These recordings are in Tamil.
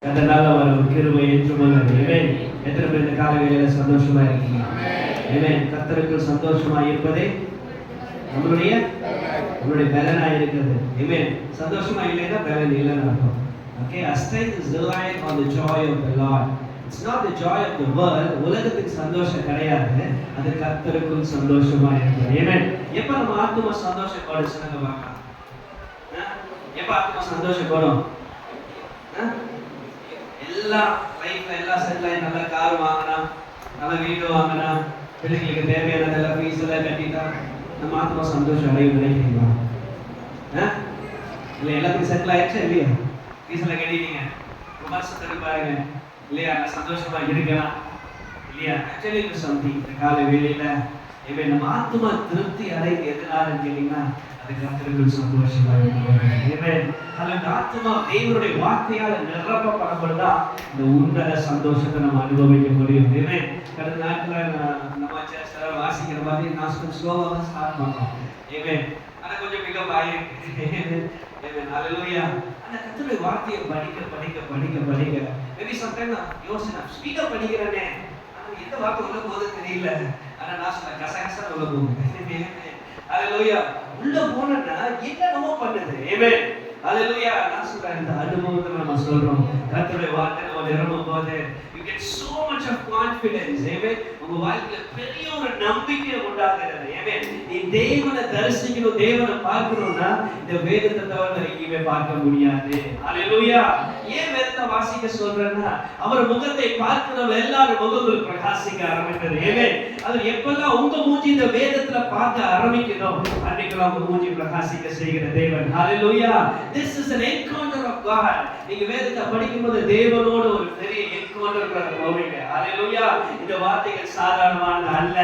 அதனால ஒரு கிருபை ஏற்றுக்கொள்ளுங்க. ஆமென். எத்தனை பேர் இந்த காலை வேளையில சந்தோஷமா இருக்கீங்க? ஆமென். கர்த்தருக்குள் சந்தோஷமா இருப்பதே நம்மளுடைய பலனா இருக்கிறது. ஆமென். சந்தோஷமா இல்லைன்னா பலன் இல்லைன்னு அர்த்தம். Okay, our strength is reliant on the joy of the Lord. It's not the joy of the world. உலகத்துக்கு சந்தோஷம் கிடையாது. அது கர்த்தருக்குள் சந்தோஷமா இருக்குது. ஆமென். எப்ப நம்ம ஆத்துமா சந்தோஷப்படும் சொல்லுங்க பார்க்கலாம். எப்ப ஆத்துமா சந்தோஷப்படும்? எல்லா லைஃப்ல எல்லாம் செட்டில் ஆகி நல்ல கார் வாங்கினா, நல்ல வீடு வாங்கினா, பிள்ளைங்களுக்கு தேவையான நல்ல ஃபீஸ் எல்லாம் கட்டிட்டா நம்ம ஆத்மா சந்தோஷம் அடையும் நினைக்கிறீங்களா? இல்லை எல்லாத்துக்கும் செட்டில் ஆயிடுச்சா இல்லையா? ஃபீஸ் எல்லாம் கட்டிட்டீங்க, ரொம்ப வருஷத்துக்கு பாருங்க இல்லையா? சந்தோஷமா இருக்கலாம் இல்லையா? ஆக்சுவலி இது சம்திங் இந்த கால வேலையில இப்போ நம்ம ஆத்மா திருப்தி அடைந்து எதனாலும் கேட்டீங்கன்னா அது கர்த்தருக்குள் சந்தோஷமா இருக்கும். அந்த ஆத்மா தேவனுடைய வார்த்தையால் நிரப்பப்படப்படுதா இந்த உன்னத சந்தோஷத்தை நம்ம அனுபவிக்க முடியும். கடந்த நாட்கள் நம்ம சில வாசிக்கிற மாதிரி நான் ஸ்லோவாக ஸ்டார்ட் பண்ணோம். ஆனா கொஞ்சம் மிக ஆயிருக்கு. ஹல்லேலூயா. அந்த கர்த்தருடைய வார்த்தையை படிக்க படிக்க படிக்க படிக்க மேபி சம்டைம் நான் யோசனை ஸ்பீடா படிக்கிறேனே, ஆனா எந்த வார்த்தை உள்ள போகுது தெரியல. ஆனா நான் சொன்ன கசகசா உள்ள போகுது. ஹல்லேலூயா. உள்ள போனா என்னென்னமோ பண்ணுது. ஆமென். ஹல்லேலூயா. நான் சொல்றேன் இந்த அனுபவத்தை நம்ம சொல்றோம். கர்த்தருடைய வார்த்தை நம்ம நிரம்பும் போது you get so much of confidence. ஆமென். உங்க வாழ்க்கையில பெரிய ஒரு நம்பிக்கை உண்டாகிறது. ஆமென். நீ தேவனை தரிசிக்கணும், தேவனை பார்க்கணும்னா இந்த வேதத்தை தவிர எங்கேயுமே பார்க்க முடியாது. ஹல்லேலூயா. ஏன் வேதத்தை வாசிக்க சொல்றேன்னா அவர் முகத்தை பார்க்கிறவங்க எல்லாரும் முகங்கள் பிரகாசிக்க ஆரம்பிக்கிறது. ஆமென். அது எப்பெல்லாம் உங்க மூஞ்சி இந்த வேதத்துல பார்க்க ஆரம்பிக்குதோ அன்னைக்கெல்லாம் உங்க மூஞ்சி பிரகாசிக்க செய்கிற தேவன். ஹல்லேலூயா. This is an encounter of God. நீங்க வேதத்தை படிக்கும்போது தேவனோட ஒரு பெரிய என்கவுண்டர் போவீங்க. ஹல்லேலூயா. இந்த வார்த்தைகள் சாதாரணமானது அல்ல.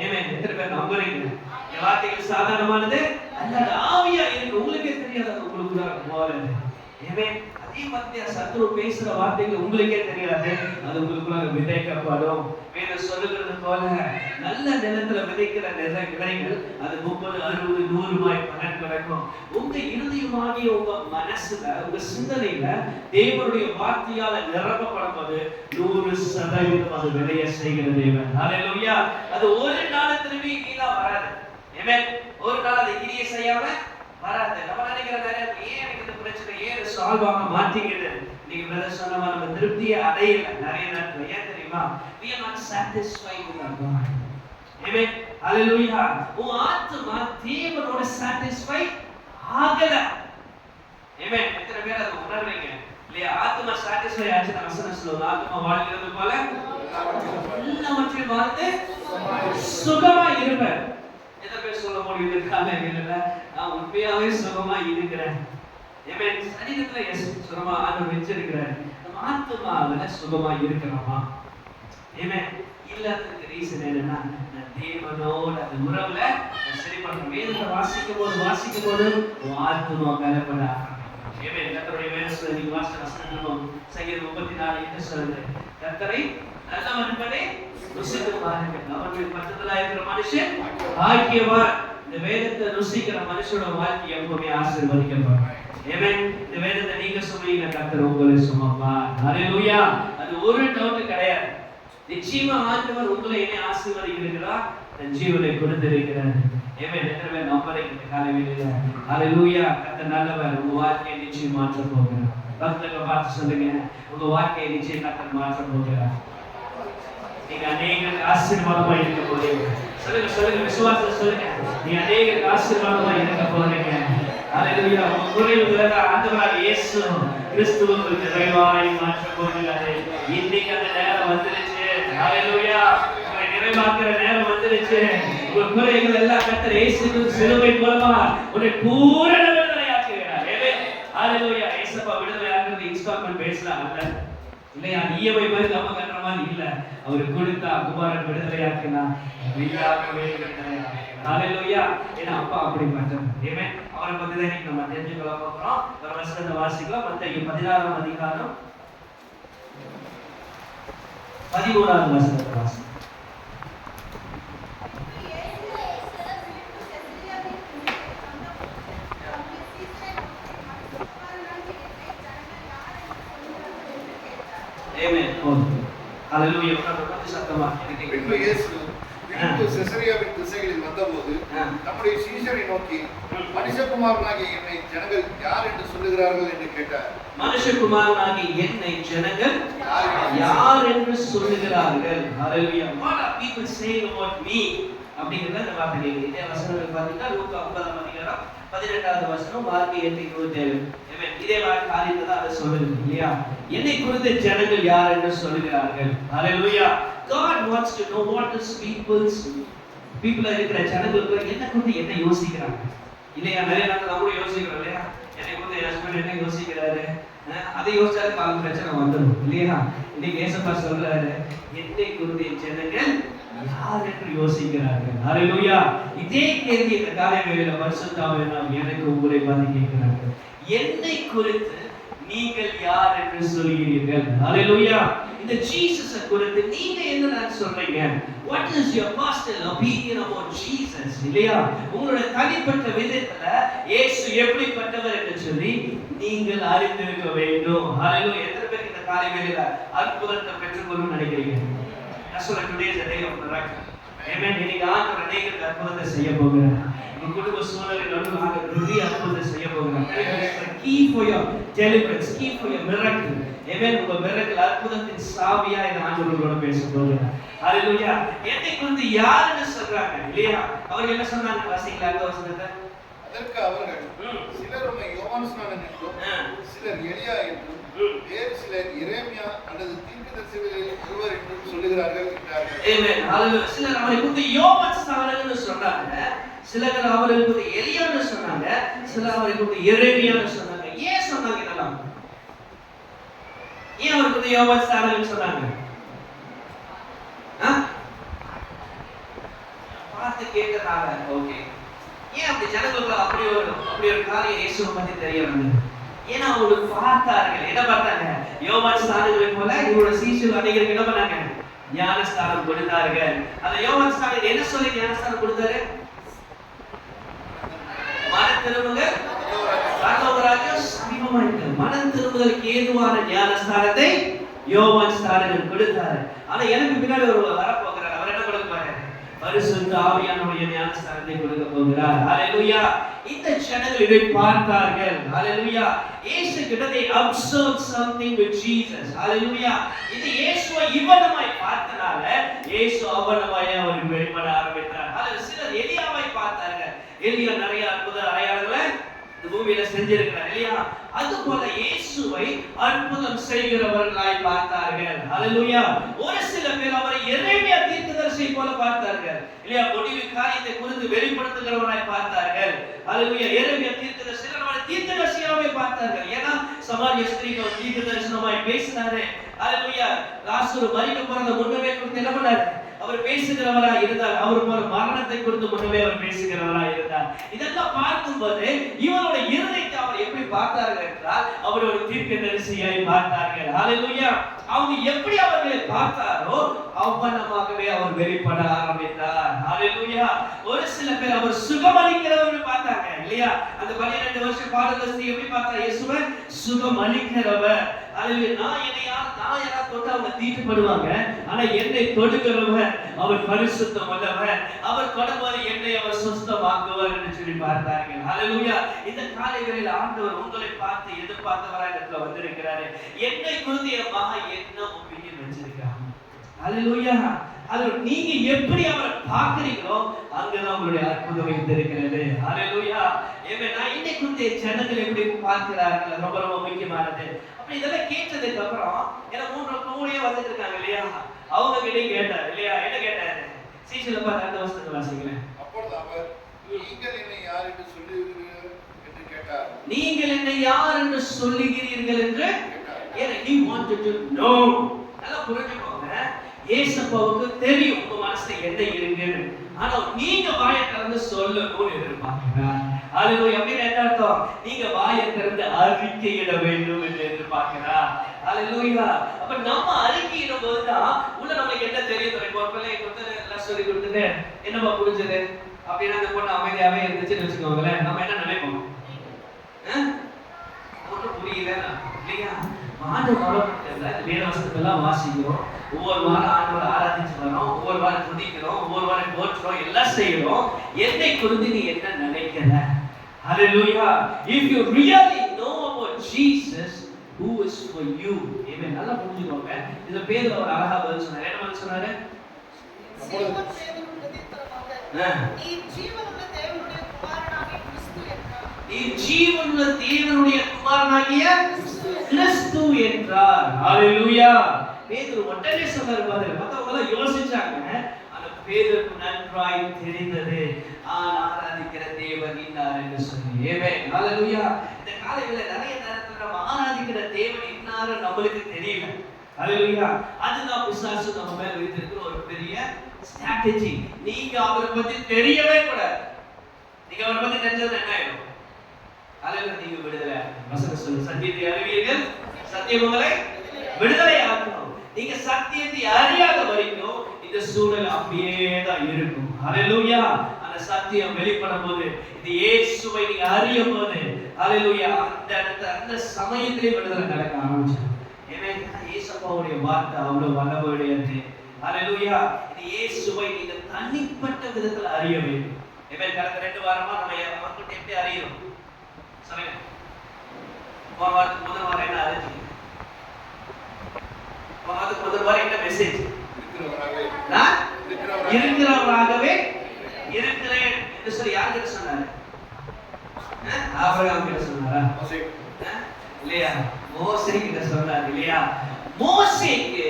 ஆமென். எத்தனை பேர் நம்புறீங்க? இந்த வார்த்தைகள் சாதாரணமானது அல்ல. ஆவியா இருக்கு. உங்களுக்கே தெரியாது அது உங்களுக்குள்ள போறது. ஆமென். அதே மாதிரி சத்துரு பேசுற வார்த்தைகள் உங்களுக்கே தெரியாது, அது உங்களுக்குள்ள விதைக்கப்படும். வேதம் சொல்லுகிறது போல நல்ல நிலத்துல விதைக்கிற விதைகள் அது 30, 60, 100 பலன் கிடைக்கும். உங்க இருதயமாகிய உங்க மனசுல உங்க சிந்தனையில தேவனுடைய வார்த்தையால நிரப்பப்படும் போது 100% அது விளைய செய்கிற தேவன். ஹல்லேலூயா. அது ஒரு நாளத்திலுமே கீழே வராது. ஆமென். ஒரு நாள் அதை கிரியை செய்யாம வராது. நம்ம நினைக்கிற நேரத்துல ஏன் எனக்கு இந்த பிரச்சனை ஏன் சால்வ் ஆக மாட்டேங்குது? நீங்க பிரதர் சொன்ன மாதிரி நம்ம திருப்தியை அடையல நிறைய நேரத்துல. ஏன் தெரியுமா? we are not satisfied with our God. Amen. Hallelujah. உன் ஆத்மா தேவனோட satisfy ஆகல. Amen. எத்தனை பேர் அதை உணர்றீங்க இல்லையா? ஆத்மா satisfy ஆச்சுன்னா வசனம் சொல்லுது ஆத்மா வாழ்கிறது போல எல்லாவற்றையும் வாழ்ந்து சுகமா இருப்பேன். எத்தனை பேர் சொல்ல முடியுது காலையில நான் உண்மையாவே சுகமா இருக்கிறேன்? ஆமென். சரீரத்துல சுகமா ஆண்டவர் வச்சிருக்கிறார். நம்ம ஆத்மாவில சுகமா இருக்கிறோமா? ஆமென். இல்லாததுக்கு ரீசன் என்னன்னா தேவனோட அந்த உறவுல சரி பண்ற வேதத்தை வாசிக்கும் போது ஆத்மா கலப்பட ஆரம்பிக்கும். ஆமென். கர்த்தருடைய வேதத்தை நீங்க வாசித்த வசனம் சங்கீதம் 34 என்ன சொல்லுது? கர்த்தரை நல்லவன் என்பதை ருசித்து பாருங்கள், அவர்கள் பக்கத்துல இருக்கிற மனுஷன் பாக்கியவான். இந்த வேதத்தை ருசிக்கிற மனுஷனோட வாழ்க்கை எப்பவுமே ஆசீர்வதிக்கப்படும். ஆமென். இந்த வேதத்தை நீங்க சுமீங்க, கர்த்தர் உங்களை சுமப்பார். ஹல்லேலூயா. அது ஒரு டவுட் கிடையாது. நிச்சயமா ஆண்டவர் உங்களை என்ன ஆசீர்வதிக்கிறார்? தன் ஜீவனை கொடுத்திருக்கிறார். ஆமென். எத்தனை பேர் நம்புறீங்க இந்த காலையில? ஹல்லேலூயா. கர்த்தர் நல்லவர். உங்க வாழ்க்கையை நிச்சயம் மாற்ற போகிறார். பக்கத்துல பார்த்து சொல்லுங்க, உங்க வாழ்க்கையை நிச்சயம் கர்த்தர் மாற்ற போகிறார். நீங்க அநேகருக்கு ஆசீர்வாதமா இருக்க போறீங்க. சொல்லுங்க விசுவாசத்தை சொல்லுங்க. நீங்க அநேகருக்கு ஆசீர்வாதமா இருக்க போறீங்க. ஹல்லேலூயா. உங்க குறைவுகளை ஆண்டவராகிய இயேசு கிறிஸ்து உங்களுக்கு நிறைவாய் மாற்ற போகிறார். இன்னைக்கு அந்த நேரம் வந்துருச்சு. ஹல்லேலூயா. உங்களை நிறைவாக்குற நேரம் வந்துருச்சு. உங்க குறைகள் எல்லாம் கர்த்தர் இயேசு சிலுவை மூலமா உன்னை பூரண விடுதலையாக்குகிறார். ஹல்லேலூயா. இயேசுப்பா விடுதலையாக்குறது இன்ஸ்டால்மென்ட் பேசலாம் அல்ல இல்லையா? இஎம்ஐ மாதிரி நம்ம கட்டுற மாதிரி இல்ல. அவர் கொடுத்தா குமாரன் விடுதலையாக்கினா ஹல்லேலூயா. ஏன்னா அப்பா அப்படி பண்றாரு. ஆமென். அவரை பத்தி தான் இன்னைக்கு நம்ம தெரிஞ்சுக்கொள்ள போறோம். ஒரு வசனத்தை வாசிக்கலாம். மத்தேயு 16ஆம் அதிகாரம் 11ஆவது வசனத்தை வாசிக்கலாம். ஆமென். ஹalleluya. உட்கார்ந்து சத்தமா பின்பு இயேசு செசரியாவின் திசைகளில் வந்தபோது நம்முடைய சீஷரை நோக்கி, மனுஷகுமாரனாகிய என்னை ஜனங்கள் யார் என்று சொல்லுகிறார்கள் என்று கேட்டார். மனுஷகுமாரனாகிய என்னை ஜனங்கள் யார் என்று சொல்லுகிறார்கள்? ஹalleluya. What are people saying about me? அப்படிங்கறத நம்ம பார்க்கணும். இந்த வசனங்கள் பார்த்தீங்கன்னா லூக்கா 9ஆம் அதிகாரம் 18வது வசனம், மார்க் 8:27. ஆமென். இதே காரியத்தை தான் அது சொல்லுது இல்லையா? என்னை குறித்து ஜனங்கள் யார் என்று சொல்லுகிறார்கள்? ஹalleluya. God wants to know what is people இருக்கிற ஜனங்களுக்கு என்ன குறித்து என்ன யோசிக்கிறாங்க இல்லையா? நிறைய நாட்கள் நம்ம யோசிக்கிறோம் இல்லையா? என்னை குறித்து என் ஹஸ்பண்ட் என்ன யோசிக்கிறாரு, அதை யோசிச்சாலே பால் பிரச்சனை வந்துடும் இல்லையா? இன்னைக்கு ஏசப்பா சொல்றாரு, என்னை குறித்து ஜனங்கள் யார் என்று யோசிக்கிறார்கள். ஹalleluya. இதே கேள்வி இந்த காலை வேளையில பரிசுத்த ஆவியானவர் எனக்கு உங்களை பார்த்து கேட்கிறார்கள். என்னை குறித்து நீங்கள் யார் என்று சொல்கிறீர்கள்? ஹalleluya. இந்த ஜீசஸை குறித்து நீங்க என்ன சொல்றீங்க? What is your personal opinion about Jesus? இல்லையா? உங்களுடைய தனிப்பட்ட விதத்துல இயேசு எப்படிப்பட்டவர் என்று சொல்லி நீங்கள் அறிந்திருக்க வேண்டும். ஹalleluya. எத்தனை பேர் இந்த காலை வேளையில அற்புதத்தை பெற்றுக்கொள்ளணும்னு நினைக்கிறீங்க? That's what today is the day of miracle. Amen. இன்னைக்கு ஆண்டவர் அநேகருக்கு அற்புதத்தை செய்ய போகிறார். உங்க குடும்ப சூழலில் நடுவில் ஆண்டவர் பெரிய அற்புதத்தை செய்ய போகிறார். Key for your deliverance, key for your miracle. Amen. உங்க miracle அற்புதத்தின் சாவியா இந்த ஆண்டவரோட பேச போகிறார். ஹalleluya. என்னை குறித்து யாருன்னு சொல்றாங்க இல்லையா? அவங்க என்ன சொன்னாங்க? வாசிங்களா அந்த வசனத்தை. அதற்கு அவர்கள், சிலர் உம்மை யோவான் ஸ்நானன் என்றும், சிலர் எலியா என்றும், வேறு சிலர் எரேமியா அல்லது தீர்க்கதரிசிகளில் ஒருவர் என்றும் சொல்லுகிறார்கள் என்றார்கள். ஆமென். ஹalleluya. சிலர் அவரை குறித்து யோவான் ஸ்நானன்னு சொன்னாங்க, சிலர் அவரை குறித்து எலியான்னு சொன்னாங்க, சிலர் அவரை குறித்து எரேமியான்னு சொன்னாங்க. ஏன் சொன்னாங்க இதெல்லாம்? ஏன் அவரை குறித்து யோவான் ஸ்நானன்னு சொன்னாங்க? பார்த்து கேட்டதால ஓகே. ஏன் அப்படி ஜனங்களுக்கு அப்படி ஒரு காரியம் இயேசுவை பத்தி தெரிய வந்தது? ஏன்னா அவங்களுக்கு பார்த்தார்கள். என்ன பார்த்தாங்க? யோவான் ஸ்நானனை போல இவரோட சீஷர்கள் அநேகருக்கு என்ன பண்ணாங்க? ஞானஸ்தானம் கொடுத்தார்கள். அந்த யோவான் ஸ்நானன் என்ன சொல்லி ஞானஸ்தானம் கொடுத்தாரு? மனம் திரும்புங்கள், பரலோகராஜ்யம் சமீபமாயிற்று. மனம் திரும்புதலுக்கு ஏதுவான ஞானஸ்தானத்தை யோவான் ஸ்நானன் கொடுத்தாரு. ஆனா எனக்கு பின்னாடி ஒரு வரப்போகிறார். அவர் என்ன கொடுக்க போறாரு? பரிசுத்த ஆவியானவருடைய ஞானஸ்தானத்தை கொடுக்க போகிறார். ஹalleluya. இந்த ஜனங்கள் இதை பார்த்தார்கள். ஹalleluya. இயேசு கிட்ட they observed something with Jesus. ஹalleluya. இது இயேசுவை இவ்வளவாய் பார்த்தனால இயேசு அவ்வளவாய் அவருக்கு வெளிப்பட ஆரம்பித்தார். ஹalleluya. சிலர் எலியாவை பார்த்தார்கள். எலியா நிறைய அற்புத அடையாளங்களை இந்த பூமியில செஞ்சிருக்கிறார் இல்லையா? அதுபோல இயேசுவை அற்புதம் செய்கிறவர்களாய் பார்த்தார்கள். ஹalleluya. ஒரு சில பேர் அவரை எரேமியா தீர்க்கதரிசி போல பார்த்தார்கள் இல்லையா? முடிவு காரியத்தை குறித்து வெளிப்படுத்துகிறவராய் பார்த்தார்கள். ஹalleluya. எரேமியா தீர்க்கதரிசி அவரை தீர்க்கதரிசியாவே பார்த்தார்கள். ஏன்னா சமாரிய ஸ்திரீக்கு தீர்க்கதரிசனமாய் பேசினாரு. ஹalleluya. லாசரு மரிக்க போறத முன்னமே குறித்து என்ன பண்ணாரு? அவர் பேசுகிறவராய் இருந்தார். அவர் போல மரணத்தை குறித்து முன்னமே அவர் பேசுகிறவராய் இருந்தார். இதெல்லாம் பார்க்கும்போது இவரோட இருதயத்தை அவர் எப்படி பார்த்தார்கள் என்றால் அவர் ஒரு தீர்க்கதரிசியாய் பார்த்தார்கள். ஹalleluya. அவங்க எப்படி அவர்களை பார்த்தாரோ அவ்வளவாகவே அவர் வெளிப்பட ஆரம்பித்தார். ஹalleluya. ஒரு சில பேர் அவர் சுகமளிக்கிறவர் பார்த்தாங்க இல்லையா? அந்த 12 வருஷம் பாடகஸ்தி எப்படி பார்த்தா? இயேசுவை சுகமளிக்கிறவர். ஹalleluya. நான் யாராவது தொட்டு அவங்க தீட்டுப்படுவாங்க. ஆனா என்னை தொடுகிறவர் அவர் பரிசுத்தம் உள்ளவர். அவர் தொடர்பாக என்னை அவர் சுத்தமாக்குவார் என்று சொல்லி பார்த்தார்கள். ஹalleluya. இந்த காலை வேளையில ஆண்டவர் உங்களை பார்த்து எதிர்பார்த்தவராய் இடத்துல வந்திருக்கிறாரு. என்னை குறித்து என் மகன் என்ன ஒப்பீனியன் வச்சிருக்காங்க? ஹalleluya. அது நீங்க எப்படி அவரை பார்க்கிறீங்களோ அங்கதான் உங்களுடைய அற்புதம் வைத்திருக்கிறது. ஹalleluya. நான் இன்னை குறித்து ஜனங்கள் எப்படி பார்க்கிறார்கள் ரொம்ப ரொம்ப முக்கியமானது. அப்படி இதெல்லாம் கேட்டதுக்கு அப்புறம் ஏன்னா மூணே வந்துட்டு இருக்காங்க இல்லையா? அவங்க கிட்ட கேட்டார் இல்லையா? என்ன கேட்டாரு? சீசல பார்த்து அந்த வசனத்தை வாசிங்களேன். அப்பொழுது அவர், நீங்கள் என்னை யார் என்று சொல்லுகிறீர்கள் என்று கேட்டார். நீங்கள் என்னை யார் என்று சொல்லுகிறீர்கள் என்று ஏன்னா he wanted to know. நல்லா புரிஞ்சுக்கோங்க. இயேசுவுக்கு தெரியும் உங்க மனசுல என்ன இருக்குன்னு. ஆனா நீங்க வாயை திறந்து சொல்லணும்னு எதிர்பார்க்கிறார். ஹalleluya. அப்படி என்ன அர்த்தம்? நீங்க வாயை திறந்து அறிக்கையிட வேண்டும் என்று எதிர்பார்க்கிறார். ஹalleluya. அப்ப நம்ம அறிக்கையிடும் போதுதான் உள்ள நமக்கு என்ன தெரியும்? ஒரு பிள்ளையை கொடுத்து எல்லாம் சொல்லி கொடுத்துட்டு என்னப்பா புரிஞ்சது அப்படின்னா அந்த பொண்ணு அமைதியாவே இருந்துச்சுன்னு வச்சுக்கோங்களேன். நம்ம என்ன நினைப்போம்? ஒன்றும் புரியல இல்லையா? ஆண்டவர் வேதவசனத்தெல்லாம் வாசிக்கிறோம், ஒவ்வொரு வாரம் ஆண்டவரை ஆராதிச்சு வரோம், ஒவ்வொரு வாரம் துதிக்கிறோம், ஒவ்வொரு வாரம் போற்றுறோம், எல்லாம் செய்யறோம். என்னை குறித்து நீ என்ன நினைக்கிற? Hallelujah. If you really know about Jesus, who is for you? Amen. நல்லா புரிஞ்சுக்கோங்க. இந்த பேதுரு அவர் அழகா பதில் சொன்னாரு. என்ன பதில் சொன்னாரு? சீமோன் பேதுரு பிரதியுத்தரமாக, நீ ஜீவனுள்ள தேவனுடைய குமாரனாகிய கிறிஸ்து என்றார். நீ ஜீவனுள்ள தேவனுடைய குமாரனாகிய கிறிஸ்து என்றார். ஹalleluya. பேதுரு உடனே சொன்னாரு பாருங்க. மத்தவங்க எல்லாம் யோசிச்சாங்க. அந்த பேதுருக்கு நன்றாய் தெரிந்தது ஆராதிக்கிற தேவன் இன்னார் என்று சொல்லி. ஆமென். ஹalleluya. இந்த காலையில நிறைய நேரத்துல நம்ம ஆராதிக்கிற தேவன் இன்னார் நம்மளுக்கு தெரியல. ஹalleluya. அதுதான் பிசாசு நம்ம மேல வைத்திருக்கிற ஒரு பெரிய ஸ்ட்ராட்டஜி. நீங்க அவரை பத்தி தெரியவே கூடாது. நீங்க அவரை பத்தி தெரிஞ்சது என்ன ஆயிடும்? ஹalleluya. நீங்க விடுதலை. வசனம் சொல்லு, சத்தியத்தை அறிவீர்கள், சத்தியம் உங்களை விடுதலை ஆக்கும். நீங்க சத்தியத்தை அறியாத வரைக்கும் இந்த சூழல் அப்படியே தான் இருக்கும். ஹalleluya. அந்த சத்தியம் வெளிப்படும் போது, இந்த இயேசுவை நீங்க அறியும் போது, ஹalleluya, அந்த சமயத்திலே விடுதலை நடக்க ஆரம்பிச்சிடும். ஏன்னா இயேசுவோடைய வார்த்தை அவ்வளவு வல்லமையுடையது. ஹalleluya. இந்த இயேசுவை நீங்க தனிப்பட்ட விதத்துல அறிய வேண்டும். ஏன்னா கடந்த 2 வாரமா நம்ம அவர்கிட்ட எப்படி அறியணும் சொல்லுங்க. போன வாரத்துக்கு முதல் வாரம் என்ன அறிஞ்சீங்க? அதுக்கு முதல் வாரம் என்ன மெசேஜ்? நான் இருக்கிறவராகவே இருக்கிறேன் என்று சொல்லி யார்கிட்ட சொன்னாரு? ஆபிரகாம் கிட்ட சொன்னாரா? இல்லையா? மோசே கிட்ட சொன்னாரு இல்லையா? மோசேக்கு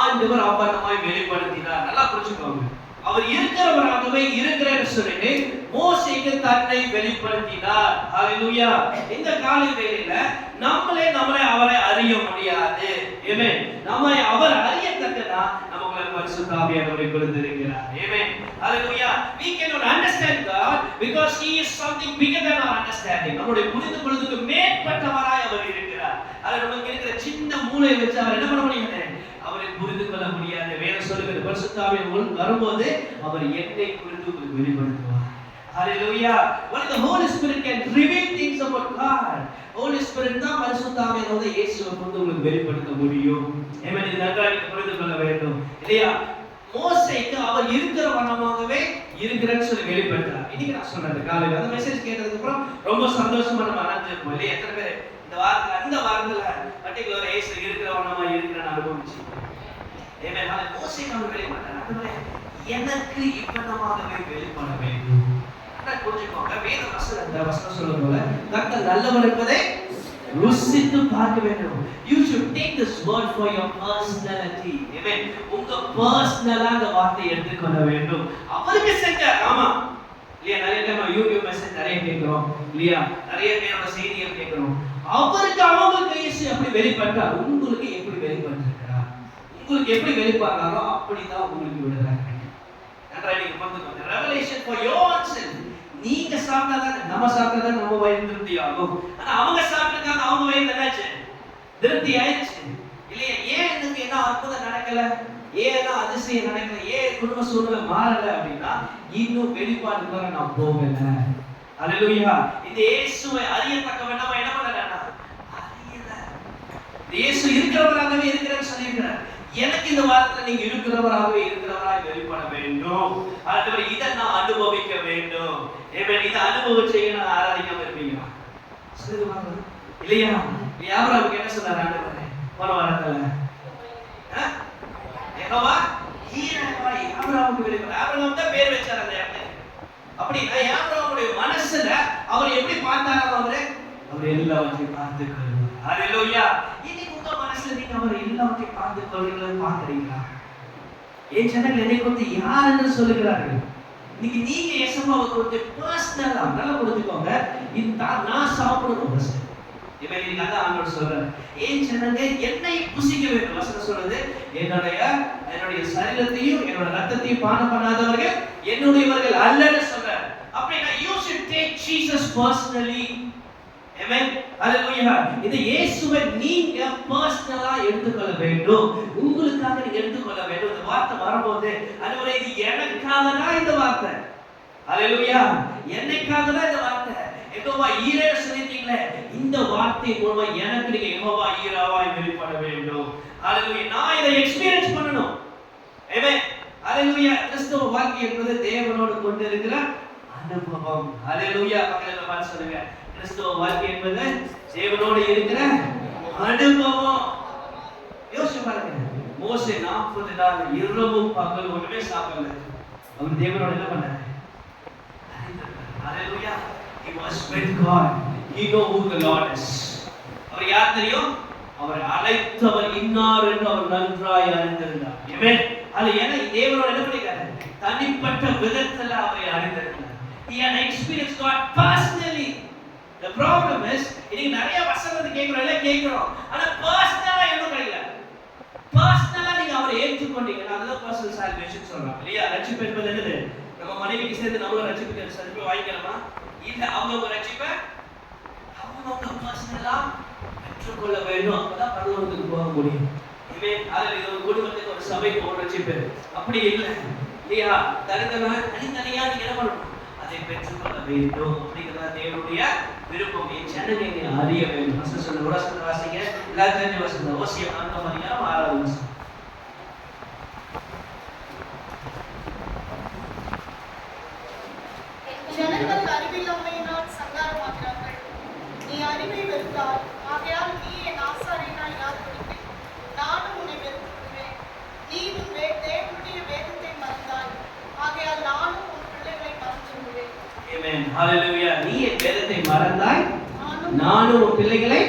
ஆண்டவர் அப்பட்டமாய் வெளிப்படுத்தினார். நல்லா புரிஞ்சுக்கோங்க. அவர் இருக்கிறவராகவே இருக்கிறேன்னு சொல்லிட்டு மோசேக்கு தன்னை வெளிப்படுத்தினார். ஹalleluya. இந்த காலை வேளையில நம்மளே அவரை அறிய முடியாது. ஆமென். நம்மை அவர் அறியத்தக்கதா நமக்குள்ள பரிசுத்த ஆவியானவரை கொடுத்திருக்கிறார். ஆமென். ஹalleluya. We cannot understand God because he is something bigger than our understanding. நம்முடைய புரிந்துகொள்ளுதலுக்கு மேற்பட்டவராய் அவர் இருக்கிறார். அது நமக்கு இருக்கிற சின்ன மூளையை வச்சு அவர் என்ன பண்ண முடியாது? அவரை புரிந்து கொள்ள முடியாது. வேதம் சொல்லுகிறது பரிசுத்த ஆவியானவர் வரும்போது அவர் என்னை குறித்து உங்களுக்கு வெளிப்படுத்துவார். Hallelujah. When the Holy Spirit can reveal things about God, Holy Spirit தான் பரிசுத்த ஆவியானவர் இயேசுவை குறித்து உங்களுக்கு வெளிப்படுத்த முடியும். ஆமென். இது நன்றாக புரிந்து கொள்ள வேண்டும். இல்லையா? மோசேக்கு அவர் இருக்கிற வண்ணமாகவே இருக்கிறேன்னு சொல்லி வெளிப்படுத்தார். இன்னைக்கு நான் சொன்னது காலையில அந்த மெசேஜ் கேட்டதுக்கு அப்புறம் ரொம்ப சந்தோஷமா நம்ம அடைஞ்சிருப்போம். இல்லையா? எத்தனை பேர் அந்த வாரத்துல பர்టిక్యులர் இயேசு இருக்கிற வண்ணமா இருக்கிறேன்னு அனுபவிச்சு. ஆமென். மோசேக்கு அவர் வெளிப்படுத்தார். அதுவே எனக்கு இவ்வண்ணமாகவே வெளிப்பட வேண்டும். புரிஞ்சுக்கோங்க. வேத வசனம் சொல்லும் போல கர்த்தர் நல்லவர் என்பதை ருசித்து பார்க்க வேண்டும். You should take this word for your personality. Amen. உங்க பர்சனலா அந்த வார்த்தையை எடுத்துக்கொள்ள வேண்டும். அவருக்கு செஞ்சார். ஆமா இல்லையா? நிறைய டைம் யூடியூப் மெசேஜ் நிறைய கேட்கிறோம் இல்லையா? நிறைய பேரோட செய்திகள் கேட்கிறோம். அவங்களுக்கு இயேசு எப்படி வெளிப்பட்டார்? உங்களுக்கு எப்படி வெளிப்பட்டிருக்கிறார்? உங்களுக்கு எப்படி வெளிப்படுறாரோ அப்படிதான் உங்களுக்கு விடுதலை கிடைக்கும். நன்றாக புரிந்துக்கோங்க. Revelation for yourself. நீங்க சாப்பிட்டாதான் நம்ம சாப்பிட்டாதான் நம்ம வயிறு திருப்தி ஆகும். ஆனா அவங்க சாப்பிட்டாதான் அவங்க வயிறு என்னாச்சு? திருப்தி ஆயிடுச்சு இல்லையா? ஏன் எனக்கு என்ன அற்புதம் நடக்கல? ஏன் அதிசயம் நடக்கல? ஏன் குடும்ப சூழ்நிலை மாறல அப்படின்னா இன்னும் வெளிப்பாடு வர நான் போகல. ஹalleluya. இந்த இயேசுவை அறியத்தக்கவன் நம்ம என்ன பண்ணலன்னா அறியல. இயேசு இருக்கிறவராகவே இருக்கிறேன்னு சொல்லியிருக்கிறார். எனக்கு இந்த வாரத்துல நீங்க இருக்கிறவராகவே இருக்கிறவராய் வெளிப்பட வேண்டும். ஆண்டவரே இதை நான் அனுபவிக்க வேண்டும். ஆமென். இதை அனுபவிச்சே நான் ஆராதிக்காம இருப்பீங்களா? சொல்லுங்க இல்லையா? ஆபிரகாமுக்கு என்ன சொன்னார் ஆண்டவரே போன வாரத்துல? யெகோவா ஈரேவாய் ஆபிரகாமுக்கு வெளிப்பட. ஆபிரகாம் தான் பேர் வச்சார் அந்த இடத்துக்கு. அப்படின்னா ஆபிரகாமுடைய மனசுல அவர் எப்படி பார்த்தாராம்? அவர் எல்லாவற்றையும் பார்த்துக்கொள்வார். ஹalleluya. இன்னைக்கு உங்க மனசுல நீங்க அவர் எல்லாவற்றையும் பார்த்துக்கொள்றீங்களா? பார்க்கறீங்களா? ஏன் ஜனங்கள் என்னை குறித்து யார் என்று சொல்லுகிறார்கள்? இன்னைக்கு நீங்க இயேசுவை குறித்து பர்சனலா நல்லா புரிஞ்சுக்கோங்க. இந்த நான் சாப்பிடணும் ஃபர்ஸ்ட். இவன் நீங்க அதான் ஆண்டவர் சொல்றார். ஏன் ஜனங்க என்னை புசிக்க வேண்டும். வசனம் சொல்றது என்னுடைய சரீரத்தையும் என்னோட ரத்தத்தையும் பானம் பண்ணாதவர்கள் என்னுடையவர்கள் அல்லன்னு சொல்றார். அப்படின்னா you should take Jesus personally. Amen. Hallelujah. இந்த இயேசுவை நீங்க பர்சனலா எடுத்துக்கொள்ள வேண்டும். உங்களுக்காக நீங்க எடுத்துக்கொள்ள வேண்டும். இந்த வார்த்தை வரும்போது அதுவரை இது எனக்காக தான் இந்த வார்த்தை. Hallelujah. என்னைக்காக தான் இந்த வார்த்தை. யெகோவா ஈரே சொல்லிட்டீங்களே, இந்த வார்த்தை மூலமா எனக்கு நீங்க யெகோவா ஈராவாய் வெளிப்பட வேண்டும். ஹalleluya. நான் இதை எக்ஸ்பீரியன்ஸ் பண்ணணும். ஆமென். ஹalleluya. கிறிஸ்தவ வாழ்க்கை என்பது தேவனோடு கொண்டிருக்கிற அனுபவம். ஹalleluya. பக்கத்துல பார்த்து சொல்லுங்க, கிறிஸ்தவ வாழ்க்கை என்பது தேவனோடு இருக்கிற அனுபவம். யோசிச்சு பாருங்க, மோசே 40 நாள் இரவும் பகல் ஒண்ணுமே சாப்பிடல. அவர் தேவனோடு என்ன பண்ணாரு? ஹalleluya. He was with God. He know who the Lord is. அவர் யார் தெரியும்? அவர் அழைத்தவர் இன்னார் என்று அவர் நன்றாய் அறிந்திருந்தார். ஆமென். அது ஏன்னா தேவனோடு என்ன பண்ணிட்டாரு? தனிப்பட்ட விதத்துல அவரை அறிந்திருந்தார். He had experienced God personally. The problem is, இன்னைக்கு நிறைய வசனத்தை கேட்கிறோம், ஆனா பர்சனலா இன்னும் கிடைக்கல. பர்சனலா நீங்க அவரை ஏற்றுக்கொண்டீங்கன்னா அதுதான் பர்சனல் சால்வேஷன் சொல்றாங்க இல்லையா? ரட்சிப்பு என்பது என்னது? நம்ம மனைவிக்கு சேர்ந்து நம்மளும் ரட்சிப்பு சர்டிஃபிகேட் வாங்கிக்கலாமா? இல்ல, அவங்க ரட்சிப்பை அவங்க பர்சனலா பெற்றுக்கொள்ள வேண்டும். அப்பதான் பரலோகத்துக்கு போக முடியும். இது ஒரு குடும்பத்துக்கு ஒரு சபைக்கு ஒரு ரட்சிப்பு அப்படி இல்லை இல்லையா? தனித்தனியா நீங்க என்ன பண்ணணும்? அதை பெற்றுக்கொள்ள வேண்டும். அப்படிங்கிறத தேவனுடைய விருப்பம். என் ஜனங்களை அறிய வேண்டும். சொல்ல வசனத்தை வாசிங்க. எல்லாத்தையும் வசனம் ஓசியம் 4:6. ஜனங்கள் அறிவில்லாமையினால் சங்காரமாகிறார்கள். நீ அறிவை வெறுத்தால், ஆகையால் நீ என் ஆசாரியனாய் இராதபடிக்கு நானும் உன்னை வெறுத்து விடுவேன். நீ உன் தேவனுடைய வேதத்தை மறந்தாய், ஆகையால் நானும் உன் பிள்ளைகளை மறந்து விடுவேன். ஆமென். ஹalleluya. நீ என் வேதத்தை மறந்தாய், நானும் உன் பிள்ளைகளை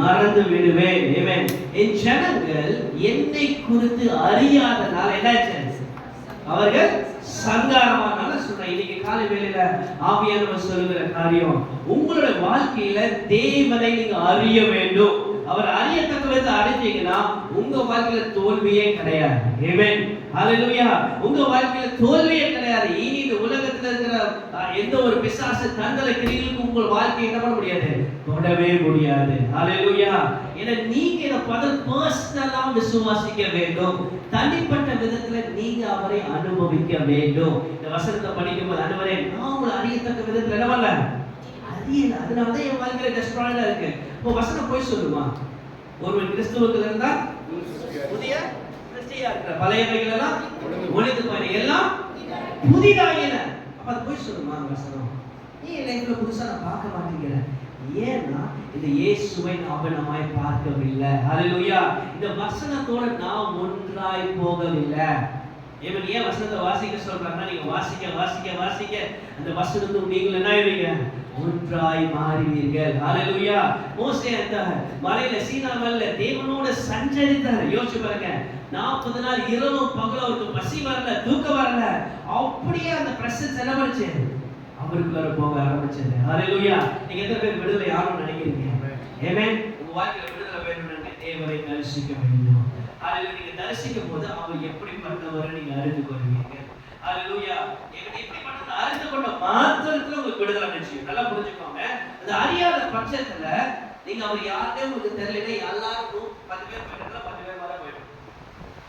மறந்து விடுவேன். ஆமென். என் ஜனங்கள் என்னை குறித்து அறியாதனால என்னாச்சு? அவர்கள் சங்காரமானால சொல்றேன். இன்னைக்கு காலை வேளையில ஆவியானவர் சொல்லுகிற காரியம், உங்களுடைய வாழ்க்கையில தேவனை நீங்க அறிய வேண்டும். அவர் அறியத்தக்க விதத்தை அறிஞ்சீங்கன்னா உங்க வாழ்க்கையில தோல்வியே கிடையாது. ஆமென். ஹalleluya. உங்க வாழ்க்கையில தோல்வியே கிடையாது. இனி இந்த உலகத்துல இருக்கிற எந்த ஒரு பிசாசு தந்தல கிரிகளுக்கு உங்க வாழ்க்கையை என்ன பண்ண முடியாது? தொடவே முடியாது. ஹalleluya. ஏன்னா நீங்க இத பர்சனலா விசுவாசிக்க வேண்டும். தனிப்பட்ட விதத்துல நீங்க அவரை அனுபவிக்க வேண்டும். இந்த வசனத்தை படிக்கும்போது ஆண்டவரே, நான் உங்களை அறியத்தக்க விதத்துல என்ன பண்ணல? அறியல. அதனால என் வாழ்க்கையில டெஸ்ட்ராய்டா இருக்கு. இப்போ வசனம் போய் சொல்லுமா? ஒருவன் கிறிஸ்துவுக்குள்ள இருந்தா புதிய கிறிஸ்டியா இருக்கிற, பழையவைகள் எல்லாம் ஒழிந்து போயின, எல்லாம் புதிதாயின. அப்ப அது போய் சொல்லுமா வசனம்? ஏன் லைஃப்ல புதுசா நான் பார்க்க மாட்டேங்கிறேன்? ஏன்னா இந்த இயேசுவை நாமமாய் பார்க்கவில்லை. ஹalleluya. இந்த வசனத்தோட நான் ஒன்றாய் போகவில்லை. ஏன் வசனத்தை வாசிக்க சொல்றாங்கன்னா, நீங்க வாசிக்க அந்த வசனத்தோடு நீங்கள் என்ன ஆயிடுவீங்க? ஒன்றாய் மாறுவீர்கள். ஹalleluya. மோசே அந்த மலையில சீனாமல்ல தேவனோட சஞ்சரித்தார். யோசிச்சு பாருங்க, 40 நாள் இரவும் பகலும் அவருக்கு பசி வரல, தூக்கம் வரல. அப்படியே அந்த பிரசன்ஸ் என்ன பண்ணுச்சு? அவருக்குள்ள போக ஆரம்பிச்சது. ஹalleluya. நீங்க எத்தனை பேர் விடுதலை ஆகணும்னு நினைக்கிறீங்க? ஆமென். உங்க வாழ்க்கையில விடுதலை வேணும்னு தேவனை தரிசிக்க வேண்டும். ஹalleluya. நீங்க தரிசிக்கும் போது அவர் எப்படிப்பட்டவர் நீங்க அறிந்து கொள்வீங்க. ஹalleluya. எப்படிப்பட்டவர் அறிந்து கொண்ட மாத்திரத்துல உங்களுக்கு விடுதலை நிச்சயம். நல்லா புரிஞ்சுக்கோங்க. அது அறியாத பட்சத்துல நீங்க அவர் யாருமே உங்களுக்கு தெரியலனா எல்லாரும் 10 பேர் போயிட்டா 10 பேர் வர போயிடும்.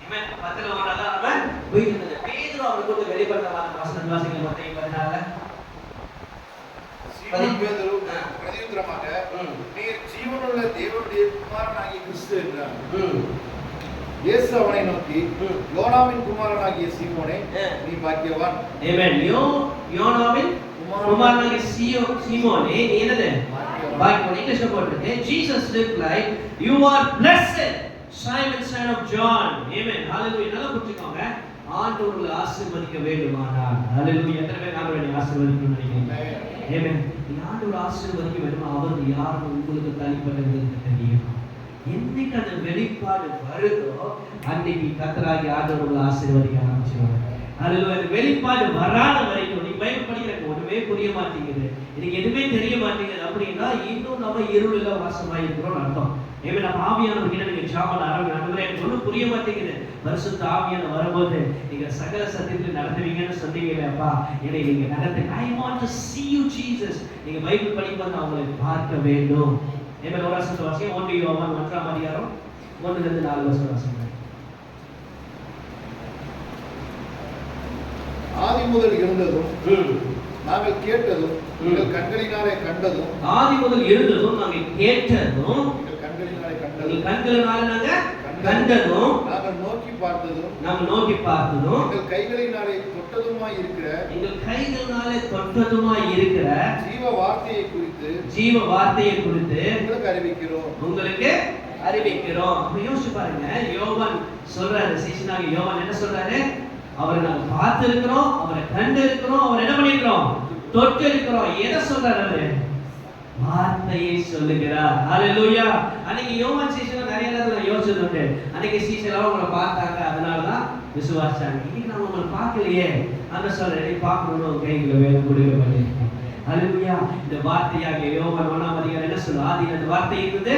ஆமென். 10ல ஒருத்தர் அவன் போயிட்டு பேதுரு அவருக்கு வந்து வெளிப்பட்ட வசனம் வாசிங்க. மத்தேயு 14. பேதுரு பிரதியுத்தரமாக, நீர் ஜீவனுள்ள தேவனுடைய குமாரனாகிய கிறிஸ்து என்றார். இயேசு அவனை நோக்கி, யோனாவின் குமாரனாகிய சீமோனே, நீ பாக்கியவான். ஆமென். யோனாவின் குமாரனாகிய சீமோனே, நீ என்னது? பாக்கியவான். இங்கிலீஷ்ல போட்டுருக்கு. Jesus replied, you are blessed, Simon son of John. ஆமென். ஹalleluya. நல்லா புரிஞ்சுக்கோங்க. ஆண்டவர் உங்களை ஆசீர்வதிக்க வேண்டுமானால், ஹalleluya. எத்தனை பேர் ஆண்டவரை ஆசீர்வதிக்கணும்னு நினைக்கிறீங்க? ஆமென். ஆண்டவர் ஆசீர்வதிக்க வேண்டும். அவர் யாரும் உங்களுக்கு தனிப்பட்ட விதத்தில் தெரியும். என்னைக்கு அந்த வெளிப்பாடு வருதோ அன்னைக்கு கர்த்தராகிய ஆண்டவர் உங்களை ஆசீர்வதிக்க ஆரம்பிச்சிருவாங்க. அதுல அந்த வெளிப்பாடு வராத வரைக்கும் நீங்க பைபிள் படிக்கிறதுக்கு ஒண்ணுமே புரிய மாட்டேங்குது, எனக்கு எதுவுமே தெரிய மாட்டேங்குது அப்படின்னா இன்னும் நம்ம இருளில வாசமாயிருக்கிறோம் அர்த்தம். ஏன்னா நம்ம ஆவியானவர் கிட்ட நீங்க ஜாமன் ஆரம்பிக்கிறோம், எனக்கு ஒன்றும் புரிய மாட்டேங்குது. பரிசுத்த ஆவியான வரும்போது நீங்க சகல சத்தியத்தில் நடத்துவீங்கன்னு சொன்னீங்களேப்பா, என்னை நீங்க நடத்துங்க. I want to see you Jesus. நீங்க பைபிள் படிக்கும்போது அவங்களை பார்க்க வேண்டும். ஏன்னா ஒரு வசனத்தை வாசிங்க. 1 யோவான் 1ஆம் அதிகாரம் 1லிருந்து 4 வசனம் வாசிங்க. ஆதி முதல் இருந்ததும் நாங்கள் கேட்டதும் எங்கள் கண்களினாலே கண்டதும், ஆதி முதல் இருந்ததும் நாங்கள் கேட்டதும் எங்கள் கண்களினாலே எங்கள் கண்டதும், கண்களினால நாங்க கண்டதும் நாங்கள் நோக்கி பார்த்ததும், நாங்கள் நோக்கி பார்த்ததும் எங்கள் கைகளினாலே தொட்டதுமாய் இருக்கிற எங்கள் கைகளினாலே தொட்டதுமாய் இருக்கிற ஜீவ வார்த்தையை குறித்து ஜீவ வார்த்தையை குறித்து உங்களுக்கு அறிவிக்கிறோம். உங்களுக்கு அறிவிக்கிறோம். அப்ப யோசிச்சு பாருங்க, யோவான் சொல்றாரு, சீசனாக யோவான் என்ன சொல்றாரு? அவரை நாங்க பார்த்து இருக்கிறோம், அவரை கண்டு இருக்கிறோம், அவர் என்ன பண்ணிருக்கிறோம்? தொட்டு இருக்கிறோம். எதை சொல்றாரு அவரு? வார்த்தையை சொல்லுகிறார். ஹalleluya. அன்னைக்கு யோவான் சீசன நிறைய நேரத்துல யோசிச்சுட்டு அன்னைக்கு சீசனெல்லாம் உங்களை பார்த்தாங்க, அதனாலதான் விசுவாசிச்சாங்க. இன்னைக்கு நம்ம உங்களை பார்க்கலையே, அந்த சொல்றேன் பார்க்கணும், கைகளை வேணும் கொடுக்க பண்ணி. ஹalleluya. இந்த வார்த்தையாக யோவான் 1ஆம் அதிகாரம் என்ன சொல்லுது? ஆதியில அந்த வார்த்தை இருந்தது,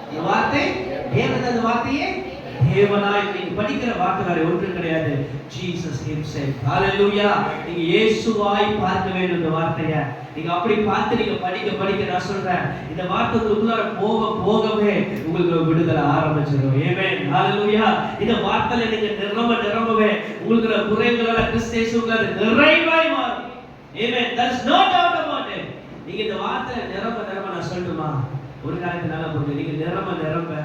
அந்த வார்த்தை தேவன், அந்த வார்த்தையே தேவனாய். நீங்க படிக்கிற வார்த்தை வேற ஒன்றும் கிடையாது, ஜீசஸ் himself. ஹalleluya. நீங்க இயேசுவாய் பார்க்க வேண்டும் இந்த வார்த்தையை. நீங்க அப்படி பார்த்து நீங்க படிக்க நான் சொல்றேன், இந்த வார்த்தை உங்களுக்குள்ள போகவே உங்களுக்கு விடுதலை ஆரம்பிச்சிடும். ஆமென். ஹalleluya. இந்த வார்த்தையில நீங்க நிரம்பவே உங்களுக்கு குறைகளோட கிறிஸ்தேசுக்குள்ள நிறைவாய் மாறும். ஆமென். there is no doubt about it. நீங்க இந்த வார்த்தையில நிரம்ப நான் சொல்லட்டுமா? ஒரு காரியத்தை நல்லா புரிஞ்சு, நீங்க நிரம்ப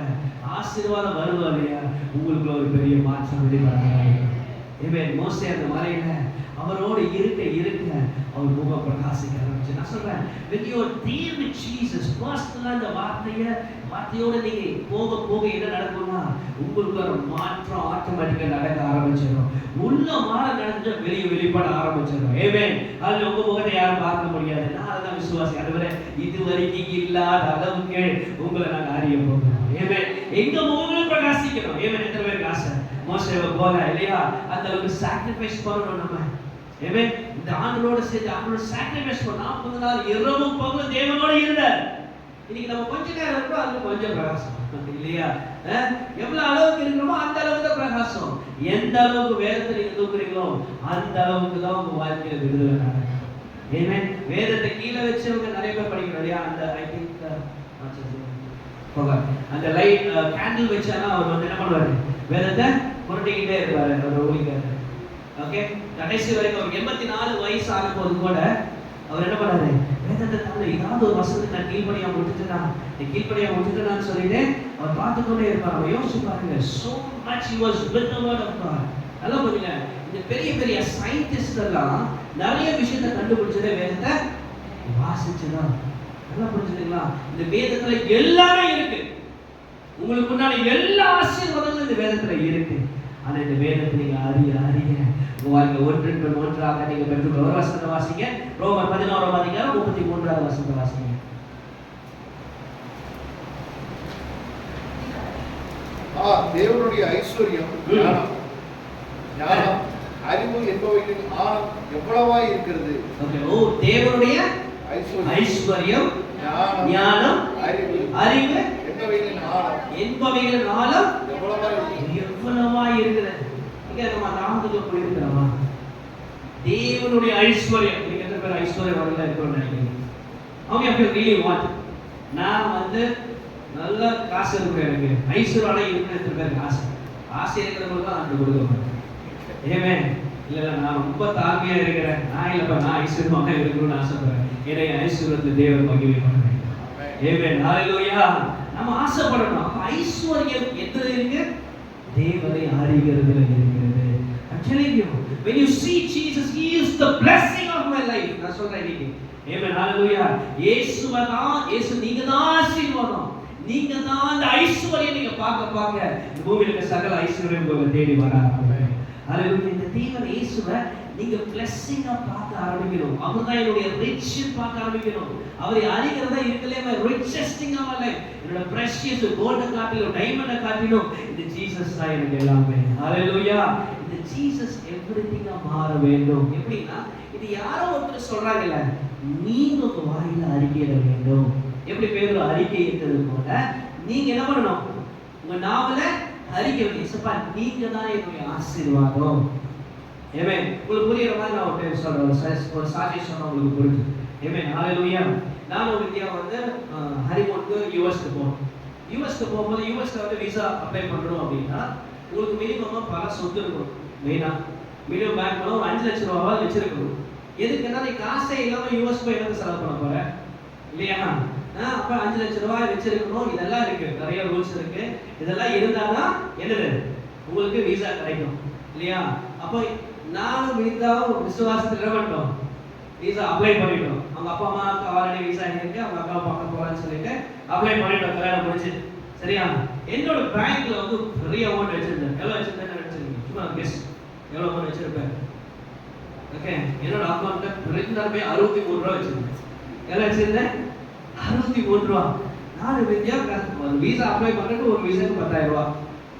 ஆசீர்வாதம் வருவா இல்லையா, உங்களுக்குள்ள ஒரு பெரிய மாற்றம் வெளிவராங்க. ஆமென். மோசே அந்த மலையில அவரோடு இருக்க அவர் முகம் பிரகாசிக்க ஆரம்பிச்சு. நான் சொல்றேன், when you are there with Jesus, personally அந்த வார்த்தையோட நீங்க போக என்ன நடக்கும்னா, உங்களுக்கு ஒரு மாற்றம் ஆட்டோமேட்டிக்கா நடக்க ஆரம்பிச்சிடும். உள்ள மாற நடந்துட்டு வெளிப்பட ஆரம்பிச்சிடும். ஆமென். அதுல உங்க முகத்தை யாரும் பார்க்க முடியாது. நான் அதான் விசுவாசி, அதுவரை இதுவரைக்கும் இல்லாத அளவுக்கு உங்களை நாங்க அறிய போகிறோம். ஆமென். எங்க முகங்களும் பிரகாசிக்கணும். ஆமென். எத்தனை பேருக்கு ஆசை மோசேவை போல இல்லையா? அந்த அளவுக்கு சாக்ரிஃபைஸ் பண்ணணும் நம்ம. ஆமென். இந்த ஆண்டவரோட சேர்ந்து அவரோட சாக்ரிஃபைஸ் பண்ண 40 நாள் இரவும் பகலும் தேவனோட இருந்தார். இன்னைக்கு நம்ம கொஞ்ச நேரம் இருக்கோம், அது கொஞ்சம் பிரகாசம் இல்லையா? எவ்வளவு அளவுக்கு இருக்கிறோமோ அந்த அளவுக்கு தான் பிரகாசம். எந்த அளவுக்கு வேதத்தை நீங்க தூக்குறீங்களோ அந்த அளவுக்கு தான் உங்க வாழ்க்கையில விடுதலை நடக்கும். ஆமென். வேதத்தை கீழே வச்சவங்க நிறைய பேர் படிக்கிறோம் இல்லையா? அந்த ஐ திங்க் அந்த லைட் கேண்டில் வச்சானா அவர் வந்து என்ன பண்ணுவாரு? வேதத்தை புரட்டிக்கிட்டே இருப்பாரு, அவர் ஓடிக்காரு. ஓகே, கடைசி வரைக்கும் அவர் 84 வயசு ஆகும் போது கூட அவர் என்ன பண்ணாரு? வேதத்தை தவிர ஏதாவது ஒரு வசனத்துக்கு நான் கீழ்ப்படியாம விட்டுட்டேன்னு சொல்லிட்டு அவர் பார்த்துக்கொண்டே இருப்பார். அவர் யோசிச்சு பாருங்க, so much he was with the word of God. நல்லா புரியுங்க, இந்த பெரிய சயின்டிஸ்ட் எல்லாம் நிறைய விஷயத்தை கண்டுபிடிச்சதே வேதத்தை வாசிச்சுதான். நல்லா புரிஞ்சுதுங்களா? இந்த வேதத்துல எல்லாமே இருக்கு. உங்களுக்கு முன்னாடி எல்லா ஆசீர்வாதங்களும் இந்த வேதத்துல இருக்கு. ஆனா இந்த வேதத்தை நீங்க அறிய உங்க வாழ்க்கை ஒன்றாக நீங்க பெற்றுக்கொள்ள. ஒரு வசனத்தை வாசிங்க, ரோமர் 11ஆம் அதிகாரம் 33ஆவது வசனத்தை வாசிங்க. தேவனுடைய ஐஸ்வர்யம் ஞானம் அறிவு என்பவைகளின் ஆழம் எவ்வளவாய் இருக்கிறது. ஓகே, ஓ தேவனுடைய ஐஸ்வர்யம் ஞானம் அறிவு என்பவைகளின் ஆழம் எவ்வளவாய் இருக்கிறது. இங்க நம்ம நாமத்துக்கு போயிருக்கிறோமா? தேவனுடைய ஐஸ்வர்யம். நீங்க எத்தனை பேர் ஐஸ்வர்யம் வரல இருக்கணும்னு நினைக்கிறீங்க? அவங்க எப்படி really want? நான் வந்து நல்ல காசு இருக்கிறேன், எனக்கு ஐஸ்வர்யம் இருக்குன்னு எத்தனை பேருக்கு ஆசை இருக்கிறவங்களுக்கு தான் அந்த கொடுக்க. ஏமே இல்ல நான் ரொம்ப தாழ்மையா இருக்கிறேன், நான் இல்லப்பா நான் ஐஸ்வர்யமாக இருக்கணும்னு ஆசைப்படுறேன். ஏன்னா ஐஸ்வர்யத்தை தேவன் மகிமை பண்ணுவேன். ஏமே ஹalleluya. நம்ம ஆசைப்படணும். ஐஸ்வர்யம் எதுல இருக்கு? தேவனை அறிகிறதுல இருக்கிறது. I'm telling you, when you see Jesus, he is the blessing of my life. நான் சொல்றேன் இன்னைக்கு. ஆமென். ஹalleluya. இயேசு நீங்க தான் ஆசீர்வாதம். நீங்க தான் அந்த ஐஸ்வர்யம். நீங்க பார்க்க இந்த பூமியில இருக்க சகல ஐஸ்வர்யம் உங்களை தேடி வராது. ஹalleluya. இந்த தேவன் இயேசுவை நீங்க பிளெஸிங்கா பார்க்க ஆரம்பிக்கணும். அவர்தான் என்னுடைய ரிச் பார்க்க ஆரம்பிக்கணும். அவரை அறிகிறதா இருக்கலே richest thing of my life. என்னோட precious gold காட்டிலும் டைமண்ட் காட்டிலும் இந்த ஜீசஸ் தான் எனக்கு எல்லாமே. ஹalleluya. இந்த ஜீசஸ் everything மாற வேண்டும். எப்படின்னா இது யாரோ ஒருத்தர் சொல்றாங்கல, நீங்க உங்க வாயில அறிக்கையிட வேண்டும். எப்படி பேதுரு அறிக்கை இட்டது போல நீங்க என்ன பண்ணணும்? உங்க நாவல அறிக்கை இயேசுப்பா நீங்க தான் என்னுடைய ஆசீர்வாதம். ஆமென். உங்களுக்கு புரியுற மாதிரி நான் ஒரு சொல்றேன், ஒரு சாட்சி சொன்னா உங்களுக்கு புரியும். ஆமென். ஹalleluya. நான் ஒரு இந்தியா வந்து ஹரிமோனுக்கு யுஎஸ்க்கு போனோம். யுஎஸ்க்கு போகும்போது யுஎஸ்ல வந்து விசா அப்ளை பண்ணணும் அப்படின்னா உங்களுக்கு மினிமமா பல சொத்து இருக்கணும். மெயினா மினிமம் பேங்க்ல ஒரு 5 லட்சம் ரூபாய் வச்சிருக்கணும். எதுக்குன்னா நீ காசே இல்லாம யூஎஸ் போய் எனக்கு செலவு பண்ண போற இல்லையா? அப்ப 5 லட்சம் ரூபாய் வச்சிருக்கணும். இதெல்லாம் இருக்கு, நிறைய ரூல்ஸ் இருக்கு. இதெல்லாம் இருந்தாதான் என்னது உங்களுக்கு விசா கிடைக்கும் இல்லையா? அப்போ நானும் விசாவும் விசுவாசத்துல பண்ணோம், விசா அப்ளை பண்ணிட்டோம். அவங்க அப்பா அம்மாவுக்கு ஆல்ரெடி விசா இருக்கு, அவங்க அக்கா பார்க்க போறான்னு சொல்லிட்டு அப்ளை பண்ணிட்டோம். கல்யாணம் முடிச்சு சரியா? என்னோட பேங்க்ல வந்து பெரிய அமௌண்ட் வச்சிருந்தேன். எவ்வளவு வச்சிருந்தேன்னு நினைச்சிருக்கீங்க? சும்மா கெஸ், எவ்வளவு அமௌண்ட் வச்சிருப்பேன்? ஓகே, என்னோட அக்கௌண்ட்ல 63 ரூபா வச்சிருந்தேன். எவ்வளவு வச்சிருந்தேன்? 63 ரூபா. நான் வித்யா ஒரு விசா அப்ளை பண்ணிட்டு ஒரு விசாக்கு 10,000 ரூபா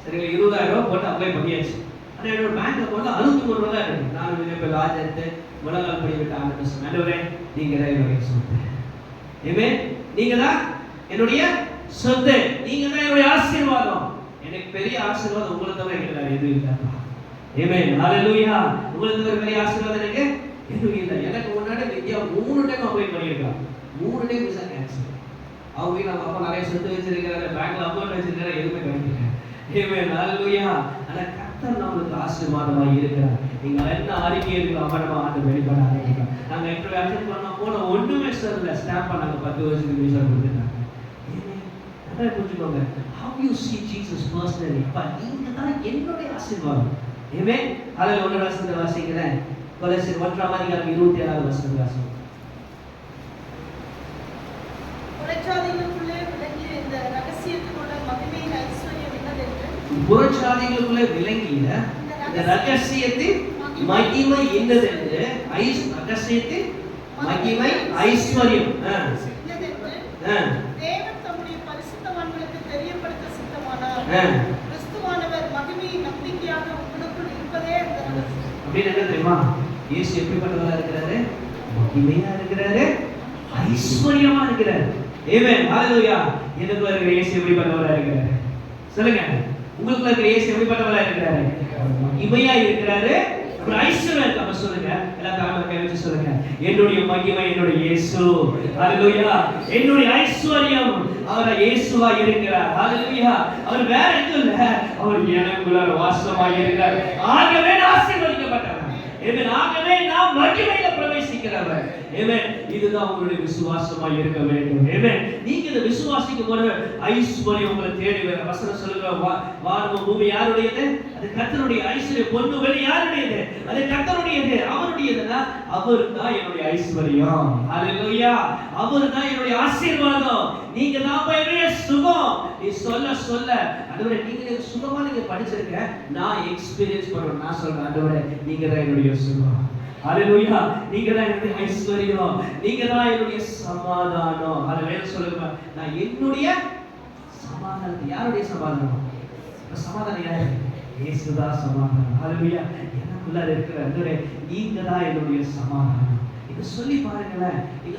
சரிங்களா? 20,000 ரூபா போட்டு அப்ளை பண்ணியாச்சு. ஆனா என்னோட பேங்க் அக்கௌண்ட்ல 63 ரூபா தான் இருக்கு. நான் வித்யா போய் லாஜ் எடுத்து முழங்கால் படி விட்டு ஆண்டு சொன்னேன், ஆண்டவரே நீங்க தான் என்னுடைய சொத்து. ஆமென். நீங்க தான் என்னுடைய சொத்து, நீங்க தான் என்னுடைய ஆசீர்வாதம். எனக்கு பெரிய ஆசீர்வாதம் உங்களை தவிர எனக்கு வேற எதுவும் இல்லப்பா. ஆமென். ஹalleluya. உங்களுக்கு தவிர பெரிய ஆசீர்வாதம் எனக்கு எதுவும் இல்லை. எனக்கு முன்னாடி வித்யா 3 டைம் அப்ளை பண்ணியிருக்காங்க. 3 டைம் விசா கேன்சல். அவங்க வீட்டுல அவங்க அப்பா நிறைய சொத்து வச்சிருக்காரு, பேங்க்ல அக்கௌண்ட் வச்சிருக்காரு, எதுவுமே கிடைக்கல. ஆமென். ஹalleluya. ஆனா கர்த்தர் நம்மளுக்கு ஆசீர்வாதமாக இருக்கிறார். நீங்க என்ன அறிக்கை இருக்கலாம், நம்ம ஆண்டு வெளிப்பட ஆரம்பிக்கலாம். நாங்க இன்டர்வியூ அட்டெண்ட் பண்ண போன ஒண்ணுமே சொல்லல, ஸ்டாம்ப் பண்ணாங்க, 10 வருஷத்துக்கு விசா கொடுத்துட்டாங்க. நல்லா புரிஞ்சுக்கோங்க, how you see Jesus personally. அப்பா நீங்க தான் என்னுடைய ஆசீர்வாதம். ஆமென். அதில் 1 வசனத்தை வாசிக்கிறேன். கொலோசியர் 1:27 வாசிக்கிறேன். புறஜாதிகளுக்குள்ளே விளங்கிய இந்த ரகசியத்தினுள்ள மகிமையின் ஐஸ்வர்யம் என்னதென்று, புறஜாதிகளுக்குள்ளே விளங்கிய இந்த ரகசியத்தின் மகிமை என்னதென்று, ரகசியத்தின் மகிமை ஐஸ்வர்யம் தேவன் தம்முடைய பரிசுத்தவான்களுக்கு தெரியப்படுத்த சித்தமானார். கிறிஸ்துவானவர் மகிமையின் நம்பிக்கையாக உங்களுக்குள் இருப்பதே அந்த ரகசியம். அப்படின்னு என்ன தெரியுமா? இயேசு எப்படிப்பட்டவரா இருக்கிறாரு? மகிமையா இருக்கிறாரு, ஐஸ்வர்யமா இருக்கிறாரு. ஆமென். ஹalleluya. எனக்குள்ள இருக்கிற இயேசு எப்படிப்பட்டவரா இருக்கிறாரு? சொல்லுங்க. உங்களுக்குள்ள இருக்கிற இயேசு எப்படிப்பட்டவரா இருக்கிறாரு? மகிமையா இருக்கிறாரு, ஒரு ஐஸ்வர்யம். அப்ப சொல்லுங்க, எல்லாரும் கை வச்சு சொல்லுங்க, என்னுடைய மகிமை என்னுடைய இயேசு. ஹalleluya. என்னுடைய ஐஸ்வர்யம் அவர் இயேசுவா இருக்கிறார். ஹalleluya. அவர் வேற எதுவும் இல்ல, அவர் எனக்குள்ள வாசமா இருக்கிறார். ஆகவே நான் ஆசீர்வதிக்கப்பட்டவன். ஆமென். ஆகவே நான் மகிமையில பிரவேசிக்கிறவன். ஆமென். இதுதான் உங்களுடைய விசுவாசமா இருக்க வேண்டும். ஆமென். நீங்க இந்த விசுவாசிக்கும் போது ஐஸ்வர்யம் உங்களை தேடி வரும். வசனம் சொல்லுங்க, வானமும் பூமி யாருடையது? அது கர்த்தருடைய ஐஸ்வர்யம். பொன்னு வெள்ளி யாருடையது? அது கர்த்தருடையது. அவருடையதுன்னா அவர்தான் என்னுடைய ஐஸ்வர்யம். ஹalleluya. அவர்தான் என்னுடைய ஆசீர்வாதம். நீங்க தான் என்னுடைய சுகம். நீ சொல்ல சொல்ல ஆண்டவரே நீங்க சுகமா நீங்க படிச்சிருக்க, நான் எக்ஸ்பீரியன்ஸ் பண்றேன். நான் சொல்றேன், ஆண்டவரே நீங்க தான் என்னுடைய சுகம். ஹalleluya. நீங்க தான் என்னுடைய ஐஸ்வர்யம், நீங்க தான் என்னுடைய சமாதானம். ஹalleluya. சொல்லுங்க, நான் என்னுடைய சமாதானம். யாருடைய சமாதானம்? சமாதானம் யாரு? இயேசுதான் சமாதானம். ஹalleluya. எனக்குள்ள இருக்கிற ஆண்டவரே நீங்க தான் என்னுடைய சமாதானம். இத சொல்லி பாருங்களேன். இத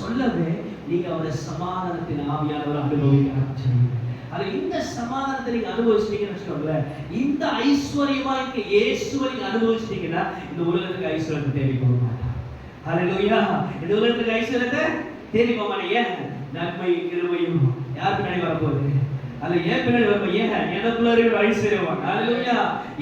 சொல்லவே நீங்க அவருடைய சமாதானத்தின் ஆவியானவர் அனுபவிக்க ஆரம்பிச்சீங்க. அது இந்த சமாதானத்தை நீங்க அனுபவிச்சிட்டீங்கன்னு வச்சுக்கோங்களேன், இந்த ஐஸ்வர்யமா இருக்க இயேசுவை நீங்க அனுபவிச்சிட்டீங்கன்னா இந்த உலகத்துக்கு ஐஸ்வர்யத்தை தேடி போக மாட்டாங்க. ஹalleluya. இந்த உலகத்துக்கு ஐஸ்வர்யத்தை தேடி போக மாட்டீங்க. நன்மை கிருபையும் யார் பின்னாடி வரப்போகுது? அது ஏன் பின்னாடி வரப்போ? ஏன் எனக்குள்ள இருக்கிற ஐஸ்வர்யவான். ஹalleluya.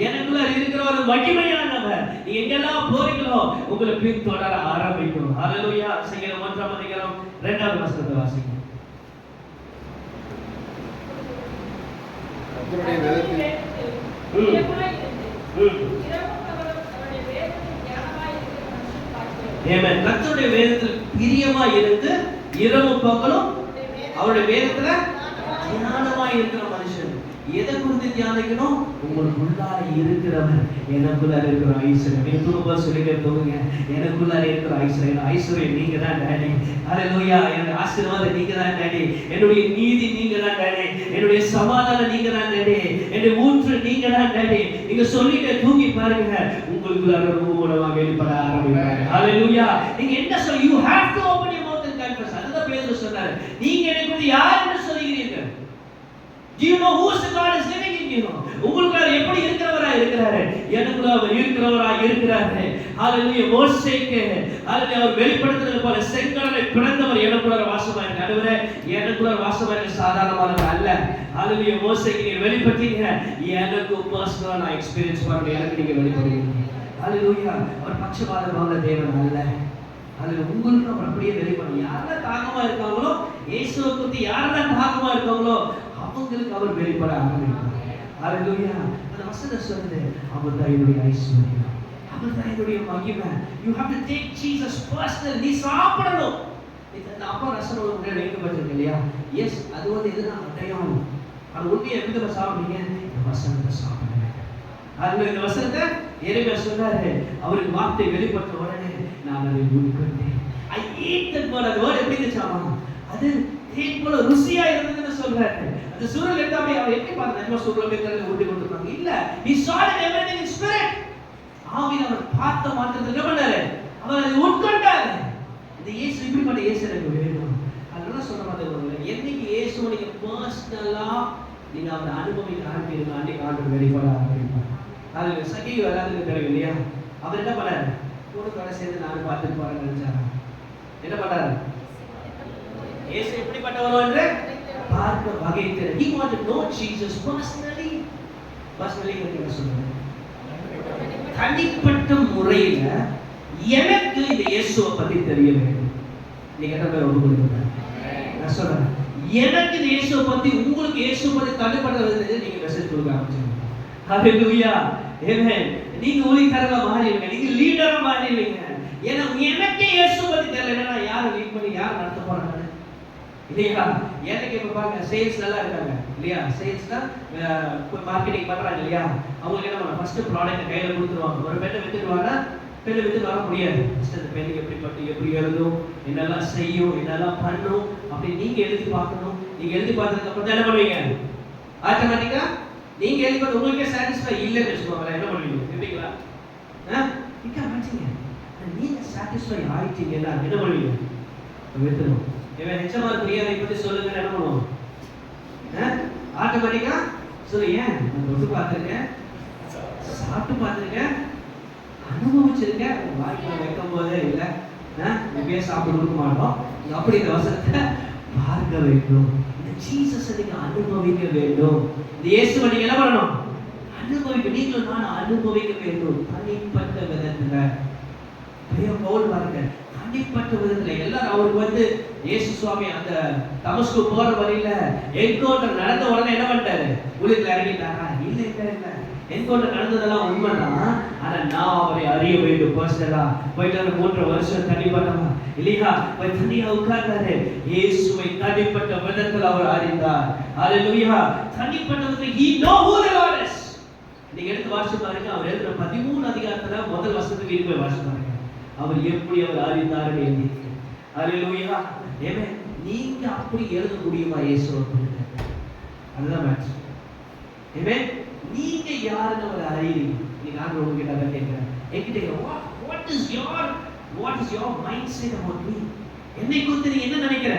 எனக்குள்ள இருக்கிற ஒரு மகிமையானவர். நீங்க எங்கெல்லாம் போறீங்களோ உங்களை பின்தொடர ஆரம்பிக்கும். ஹalleluya. சங்கீதம் 1:2 வசனத்தை வாசிங்க. கர்த்தருடைய வேதத்தில் பிரியமா இருந்து இரவும் பகலும் அவருடைய வேதத்துல தியானமாய் இருக்கிற மனுஷன். எதை குறித்து தியானிக்கணும்? உங்களுக்குள்ளார இருக்கிறவர் எனக்குள்ள இருக்கிற ஐஸ்வர்யம். நீங்க தூங்க சொல்லிட்டே தூங்குங்க, எனக்குள்ள இருக்கிற ஐஸ்வர்யம். ஐஸ்வர்யம் நீங்க தான் டாடி. ஹalleluya. என்னுடைய ஆசீர்வாதம் நீங்க தான் டாடி. என்னுடைய நீதி நீங்க தான் டாடி. என்னுடைய சமாதானம் நீங்க தான் டாடி. என்னுடைய ஊற்று நீங்க தான் டாடி. நீங்க சொல்லிட்டே தூங்கி பாருங்க, உங்களுக்குள்ள மூலமா வெளிப்பட ஆரம்பிப்பாங்க. ஹalleluya. நீங்க என்ன சொல்ல, you have to open your mouth and confess. அதுதான் பேதுரு சொன்னாரு, நீங்க எனக்கு யார் என்று சொல்கிறீர்கள்? Do you know who the God is living in you? உங்களுக்குள்ள எப்படி இருக்கிறவரா இருக்கிறாரு? எனக்குள்ள அவர் இருக்கிறவரா இருக்கிறாரு. ஹalleluya. மோசேக்கு ஹalleluya அவர் வெளிப்படுத்துறது போல செங்கடலை பிளந்தவர் எனக்குள்ள வாசமா இருக்காரு. ஆண்டவரே எனக்குள்ள வாசமா இருக்க சாதாரணமானவர் அல்ல. ஹalleluya. மோசேக்கு நீங்க வெளிப்படுத்தீங்க, எனக்கு பர்சனலா நான் எக்ஸ்பீரியன்ஸ் பண்ணணும். எனக்கு நீங்க வெளிப்படுத்தீங்க. ஹalleluya. அவர் பட்சபாதமான தேவன் அல்ல. அதுல உங்களுக்கு அவர் அப்படியே வெளிப்படும். யாரெல்லாம் தாகமா இருக்காங்களோ, இயேசுவை குறித்து யாரெல்லாம் தாகமா இருக்காங்களோ அவங்களுக்கு அவர் வெளிப்பட ஆரம்பிப்பார். ஹalleluya. அந்த வசனம் சொல்லுது, அவர் தான் என்னுடைய ஐஸ்வர்யம், அவர் தான் என்னுடைய மகிமை. You have to take Jesus personal. நீ சாப்பிடணும். இந்த அப்பா ரசம் உங்களை வைக்கப்பட்டிருக்கு இல்லையா? எஸ், அது வந்து எதுனா அடையாளம். அது உண்மையை எப்படி சாப்பிடுறீங்க? இந்த வசனத்தை சாப்பிடுங்க. அது இந்த வசனத்தை எரேமியா சொன்னாரு, அவருக்கு வார்த்தை வெளிப்பட்ட உடனே நான் அதை உட்கொண்டேன். I ate that word. அது வேர்ட் எப்படி இருந்துச்சாமா? அது தேன் போல ருசியா இருந்ததுன்னு சொல்றாரு. அந்த சூழல் எடுத்தாமே அவர் எப்படி பார்த்தாரு? நம்ம சூழல் மேற்கல்ல ஊட்டி கொண்டிருக்காங்க இல்ல. He saw that everything in spirit. ஆவியில் அவர் பார்த்த மாத்திரத்தில் என்ன பண்ணாரு? அவர் அதை உட்கொண்டாரு. இந்த இயேசு இப்படிப்பட்ட இயேசு எனக்கு வேணும். அதனால சொல்ற மாதிரி என்னைக்கு இயேசுவை நீங்க பர்சனலா நீங்க அவரை அனுபவிக்க ஆரம்பிக்கிறீங்க, அன்னைக்கு ஆண்டவர் வெளிப்பட ஆரம்பிப்பார். அது சகிக்கு வராதுன்னு தெரியும் இல்லையா? அவர் என்ன பண்ணாரு? கூட சேர்ந்து நானும் பார்த்துட்டு போறேன்னு நினைச்சாரா? என்ன பண்ணாரு? இயேசு எப்படிப்பட்டவரோ என்று பார்க்க வகை தெரியும். He wanted to know Jesus personally. Personally என்ன சொல்றாரு? தனிப்பட்ட முறையில எனக்கு இந்த இயேசுவை பத்தி தெரிய வேண்டும். நீங்க என்ன பேர் ஒப்புக்கொள்ளுங்க? நான் சொல்றேன், எனக்கு இந்த இயேசுவை பத்தி, உங்களுக்கு இயேசுவை பத்தி தனிப்பட்ட நீங்க மெசேஜ் கொடுக்க ஆரம்பிச்சீங்க. ஹalleluya, ஆமென். நீங்க ஊழியக்காரங்களா மாறிடுவீங்க, நீங்க லீடரா மாறிடுவீங்க. ஏன்னா எனக்கே இயேசுவை பத்தி தெரியலன்னா யாரை லீட் பண்ணி யார் நடத்த போறாங்க இல்லையா? எனக்கு இப்ப பாருங்க, சேல்ஸ் நல்லா இருக்காங்க இல்லையா? சேல்ஸ்னா மார்க்கெட்டிங் பண்றாங்க இல்லையா? அவங்களுக்கு என்ன பண்ண, ஃபர்ஸ்ட் ப்ராடக்ட் கையில கொடுத்துருவாங்க. ஒரு பெண்ணை வித்துடுவாங்க, பெண்ணை வித்து வர முடியாது. ஃபர்ஸ்ட் அந்த பெண்ணுக்கு எப்படி பட்டு எப்படி எழுதும், என்னெல்லாம் செய்யும், என்னெல்லாம் பண்ணும், அப்படி நீங்க எழுதி பார்க்கணும். நீங்க எழுதி பார்த்ததுக்கு அப்புறம் தான் என்ன பண்ணுவீங்க? ஆட்டோமேட்டிக்கா நீங்க எழுதி பார்த்து உங்களுக்கே சாட்டிஸ்ஃபை இல்லைன்னு வச்சுக்கோங்களேன், என்ன பண்ணுவீங்க? இருப்பீங்களா? நிக்க மாட்டீங்க. நீங்க சாட்டிஸ்ஃபை ஆயிட்டீங்கன்னா என்ன பண்ணுவீங்க? வித்துடும். இவன் ஹெச்எம்ஆர் பிரியாவை பத்தி சொல்லுங்க, என்ன பண்ணுவோம்? ஆட்டோமேட்டிக்கா சொல்லு. ஏன்? நான் தொட்டு பார்த்துருக்கேன், சாப்பிட்டு பார்த்துருக்கேன், அனுபவிச்சிருக்கேன். வாய்ப்பு வைக்கும் போதே இல்லை, எப்படியே சாப்பிட்டு கொடுக்க மாட்டோம். அப்படி இந்த வசனத்தை பார்க்க வேண்டும். இந்த ஜீசஸை நீங்க அனுபவிக்க வேண்டும். இந்த இயேசுவை நீங்க என்ன பண்ணணும்? அனுபவிக்க. நீங்களும் நான் அனுபவிக்க வேண்டும். தனிப்பட்ட விதத்துல பவுல் பாருங்க, தனிப்பட்ட விதத்துல எல்லாரும் அவருக்கு வந்து இயேசு சுவாமி அந்த தமஸ்கு போற வழியில என்கவுண்டர் நடந்த உடனே என்ன பண்ணிட்டாரு? ஊழியத்துல இறங்கிட்டாரா? இல்ல இல்ல இல்ல. என்கவுண்டர் நடந்ததெல்லாம் உண்மைதான். ஆனா நான் அவரை அறிய வேண்டும் பர்சனலா. போயிட்டு 3 வருஷம் தனிப்பட்டமா இல்லையா? போய் தனியா உட்கார்ந்தாரு. இயேசுவை தனிப்பட்ட விதத்துல அவர் அறிந்தார். ஹalleluya. தனிப்பட்ட விதத்துல he know who the Lord is. நீங்க எடுத்து வாசிச்சு பாருங்க. அவர் எழுதுற 13 அதிகாரத்துல முதல் வசனத்துக்கு வீட்டு போய் வாசிச்சு பாருங்க. அவர் எப்படி அவர் அறிந்தார்னு எழுதியிருக்கு. ஹalleluya. ஆமென். நீங்க அப்படி எழுத முடியுமா இயேசுவை குறித்து? அதுதான் மேட்ச். ஆமென். நீங்க யாருன்னு அவர் அறியறீங்க. நீங்க ஆண்டவர் உங்ககிட்ட அத கேக்குறாரு. என்கிட்ட what is your mindset about me? என்னை குறித்து நீ என்ன நினைக்கிற?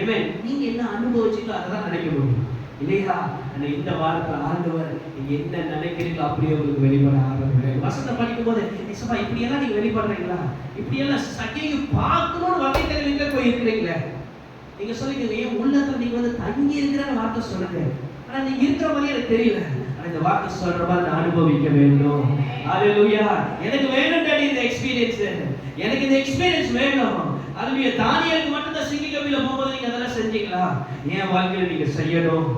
ஆமென். நீங்க என்ன அனுபவிச்சீங்களோ அதான் நினைக்க முடியும் இல்லையா? இந்த வாரத்துல ஆண்டவர் நீங்க என்ன நினைக்கிறீங்களோ அப்படியே உங்களுக்கு வெளிப்பட ஆரம்பிக்கும். வசனத்தை படிக்கும் போது ஏசப்பா இப்படி எல்லாம் நீங்க வெளிப்படுறீங்களா? இப்படி எல்லாம் சகையை பார்க்கணும்னு வகை தெரிவிக்க போய் இருக்கிறீங்களே. நீங்க சொல்லுங்க, என் உள்ளத்துல நீங்க வந்து தங்கி இருக்கிற வார்த்தை சொல்லுங்க. ஆனா நீங்க இருக்கிற மாதிரி எனக்கு தெரியல. ஆனா இந்த வார்த்தை சொல்ற மாதிரி நான் அனுபவிக்க வேண்டும். ஹalleluya. எனக்கு வேணும் டாடி இந்த எக்ஸ்பீரியன்ஸ். எனக்கு இந்த எக்ஸ்பீரியன்ஸ் வேணும். ஹalleluya. தானியேலுக்கு மட்டும் தான் சிங்க கபில போகும்போது நீங்க அதெல்லாம் செஞ்சீங்களா? என் வாழ்க்கையில நீங்க செய்யணும்.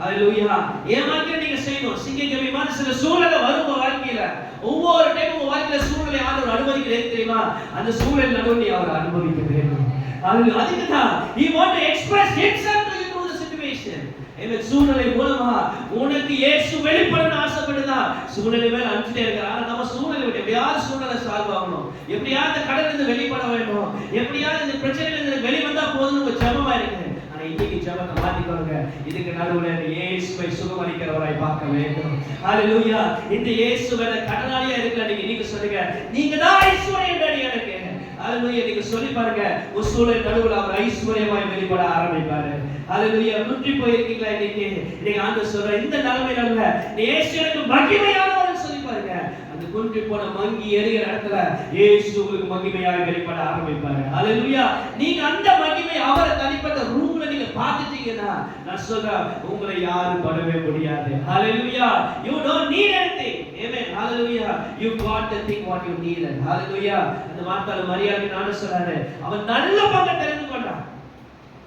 ஹalleluya. என் வாழ்க்கையில நீங்க செய்யணும். சிங்க கபி மாதிரி சில சூழலை வரும் உங்க வாழ்க்கையில. ஒவ்வொரு டைம் உங்க வாழ்க்கையில சூழலை ஆண்டவர் அனுமதிக்கிறார் தெரியுமா? அந்த சூழல் நடுவுல நீ அவர் அனுபவிக்க வேண்டும். ஹalleluya. அதுக்கு தான் he want to express himself to you through the situation. இந்த சூழலை மூலமா உனக்கு இயேசு வெளிப்படணும்னு ஆசைப்படுதா? சூழலை மேல அனுப்பிட்டே இருக்காரு. ஆனா நம்ம சூழலை விட்டு எப்படியாவது சூழலை சால்வ் ஆகணும், எப்படியாவது கடல்ல இருந்து வெளிப்பட வேண்டும், எப்படியாவது இந்த பிரச்சனையில இருந்து வெளி வந்தா போதும்னு ஒரு ஜெபமா இருக்கு. ஆனா இன்னைக்கு ஜெபத்தை மாத்திக்கோங்க. இதுக்கு நடுவுல இயேசுவை சுகமளிக்கிறவராய் பார்க்க வேண்டும். ஹalleluya. இந்த இயேசுவை கடனாளியா இருக்கிற நீங்க சொல்லுங்க, நீங்க தான் ஐஸ்வர்யம் டாடி எனக்கு. ஹalleluya. நீங்க சொல்லி பாருங்க, ஒரு சூழல் நடுவுல அவர் ஐஸ்வர்யமாய் வெளிப்பட ஆரம்பிப்பாரு. ஹalleluya. முற்றி போயிருக்கீங்களா? இன்னைக்கு ஆண்டவர் சொல்ற இந்த நிலைமையில இயேசு எனக்கு மகிமையானவர்னு சொல்லி பாருங்க. அந்த குன்றி போன மங்கி எரிகிற இடத்துல இயேசு உங்களுக்கு மகிமையாய் வெளிப்பட ஆரம்பிப்பாரு. ஹalleluya. நீங்க அந்த மகிமை அவரை தனிப்பட்ட ரூம்ல நீங்க பார்த்துட்டீங்கன்னா நான் சொல்றேன், உங்களை யாரும் தொடவே முடியாது. ஹalleluya. You don't need anything. Amen. Hallelujah. You got the thing what you needed. Hallelujah. அந்த மார்த்தாள் மரியாதை நானும் சொல்றாரு, அவன் நல்ல பங்கை தெரிந்து கொண்டான்.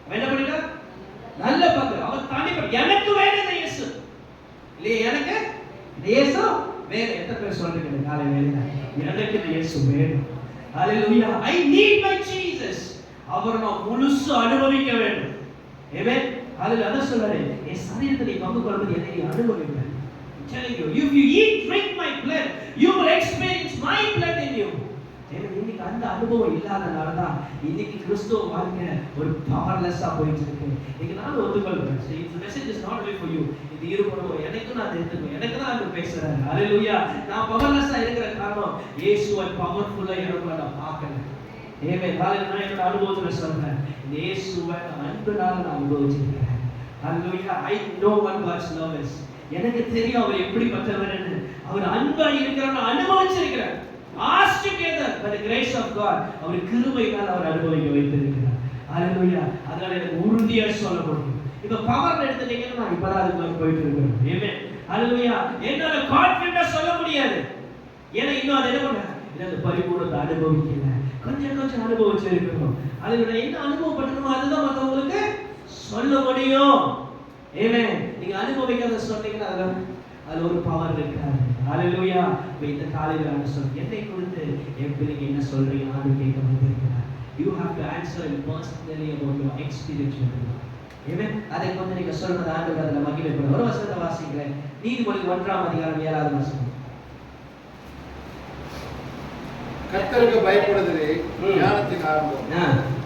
அவன் என்ன பண்ணிட்டான்? நல்ல பங்கு. அவன் தனிப்பட்ட எனக்கு வேணும் இந்த இயேசு. இல்லையா? எனக்கு இந்த இயேசு வேணும். எத்தனை பேர் சொல்றீங்க காலை வேலையில எனக்கு இந்த இயேசு வேணும்? Hallelujah. I need my Jesus. அவரை நான் முழுசு அனுபவிக்க வேண்டும். Amen. Hallelujah. அதான் சொல்றாரு, என் சரீரத்தை நீ பங்கு கொள்வது என்னை நீ அனுபவிக்க. I'm telling you, if you eat, drink my blood, you will experience my blood in you. இன்னைக்கு அந்த அனுபவம் இல்லாதனால தான் இன்னைக்கு கிறிஸ்துவ வாழ்க்கை ஒரு பவர்லெஸ்ஸா போயிட்டு இருக்கு. இன்னைக்கு நான் ஒத்துக்கொள்றேன். இந்த message is not only for you. இது இருப்பணும் எனக்கு நான் எடுத்துக்கணும். எனக்கு தான் அது பேசுறேன். ஹalleluya. நான் பவர்லெஸ்ஸா இருக்கிற காரணம் இயேசுவை பவர்ஃபுல்லா எனக்குள்ள நான் பார்க்கறேன். ஆமென். ஹalleluya. நான் என்னோட அனுபவத்துல சொல்றேன். இயேசுவை அன்புனால நான் அனுபவிச்சிருக்கேன். ஹalleluya. I know what God's love is. எனக்கு தெரியும் அவர் எப்படிப்பட்டவர்னு. அவர் அன்பா இருக்கிறவரை அனுபவிச்சிருக்கிறேன். Ask together by the grace of God. அவர் கிருபையினால் அவர் அனுபவிக்க வைத்திருக்கிறார். ஹalleluya. அதனால எனக்கு உறுதியா சொல்ல முடியும். இப்ப பவர் எடுத்துட்டீங்கன்னா நான் இப்பதான் அதுக்கு போயிட்டு இருக்கேன். ஆமென். ஹalleluya. என்னால கான்ஃபிடன்ட்டா சொல்ல முடியாது. ஏன்னா இன்னும் அதை என்ன பண்ண? இந்த பரிபூரணத்தை அனுபவிக்கல. கொஞ்சம் அனுபவிச்சிருக்கணும். அதுல என்ன அனுபவப்பட்டனோ அதுதான் மத்தவங்களுக்கு சொல்ல முடியும். ஆமென். நீங்க அனுபவிக்காத சொன்னீங்கன்னா அது ஒரு பவர் இருக்காது. ஹalleluya. இந்த காலையில நான் சொல்றேன், என்னை குறித்து எப்படி நீங்க என்ன சொல்றீங்க நான் கேட்க வந்திருக்கிறேன். You have to answer personally about your experience with God. Amen. அதை கொஞ்சம் நீங்க சொல்றது ஆண்டவர் அதுல மகிமைப்படும். ஒரு வசனத்தை வாசிக்கிறேன். நீதிமொழிகள் 1ஆம் அதிகாரம் 7வது வசனம். கர்த்தருக்கு பயப்படுதலே ஞானத்தின் ஆரம்பம்.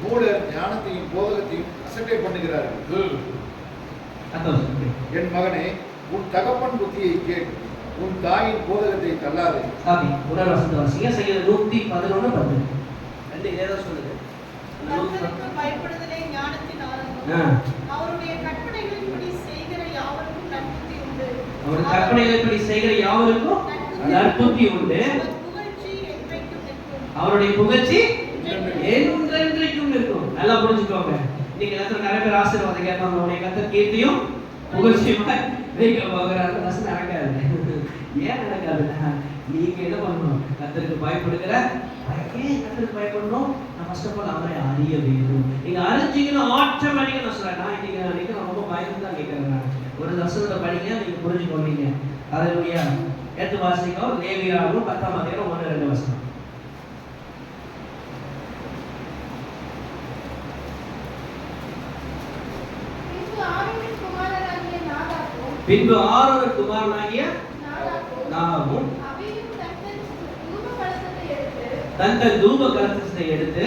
மூடர் ஞானத்தையும் போதகத்தையும் அசட்டை பண்ணுகிறார்கள். என் மகனே, உன் தகப்பன் புத்தியை கேட்டு உன் தாயின் போதகத்தை தள்ளாதே. சாமி உடல் வசந்த வாசிங்க. செய்யறது 111:10. ரெண்டு இதேதா சொல்லுது. கர்த்தருக்கு பயப்படுதலே ஞானத்தின் ஆரம்பம். அவருடைய கற்பனைகளின்படி செய்கிற யாவருக்கும் நற்புத்தி உண்டு. அவருடைய கற்பனைகளின்படி செய்கிற யாவருக்கும் நற்புத்தி உண்டு. அவருடைய புகழ்ச்சி என்றென்றைக்கும் இருக்கும். நல்லா புரிஞ்சுக்கோங்க. நீங்க நிறைய பேர் ஆசீர்வாதம் கேட்பாங்க, உடைய கர்த்தர் கீர்த்தியும் புகழ்ச்சியுமா வைக்க போகிறாரு. நடக்காது. ஏன் நடக்காதுன்னா நீங்க என்ன பண்ணணும்? கர்த்தருக்கு பயப்படுகிற கர்த்தருக்கு பயப்படணும். நான் ஃபர்ஸ்ட் ஆஃப் ஆல் அவரை அறிய வேண்டும். நீங்க அறிஞ்சீங்கன்னா ஆட்டோமேட்டிக்கா நான் சொல்றேன். நான் இன்னைக்கு நான் ரொம்ப பயந்து தான் கேட்கிறேன். ஒரு வசனத்தை படிங்க, நீங்க புரிஞ்சுக்கொள்வீங்க. ஹalleluya. எடுத்து வாசிங்க. லேவியராகும் 10ஆம் அதிகாரம் 1-2 வசனம். பின்பு ஆரோனின் குமாரனாகிய நாதாபும் தங்கள் தூப கலசத்தை எடுத்து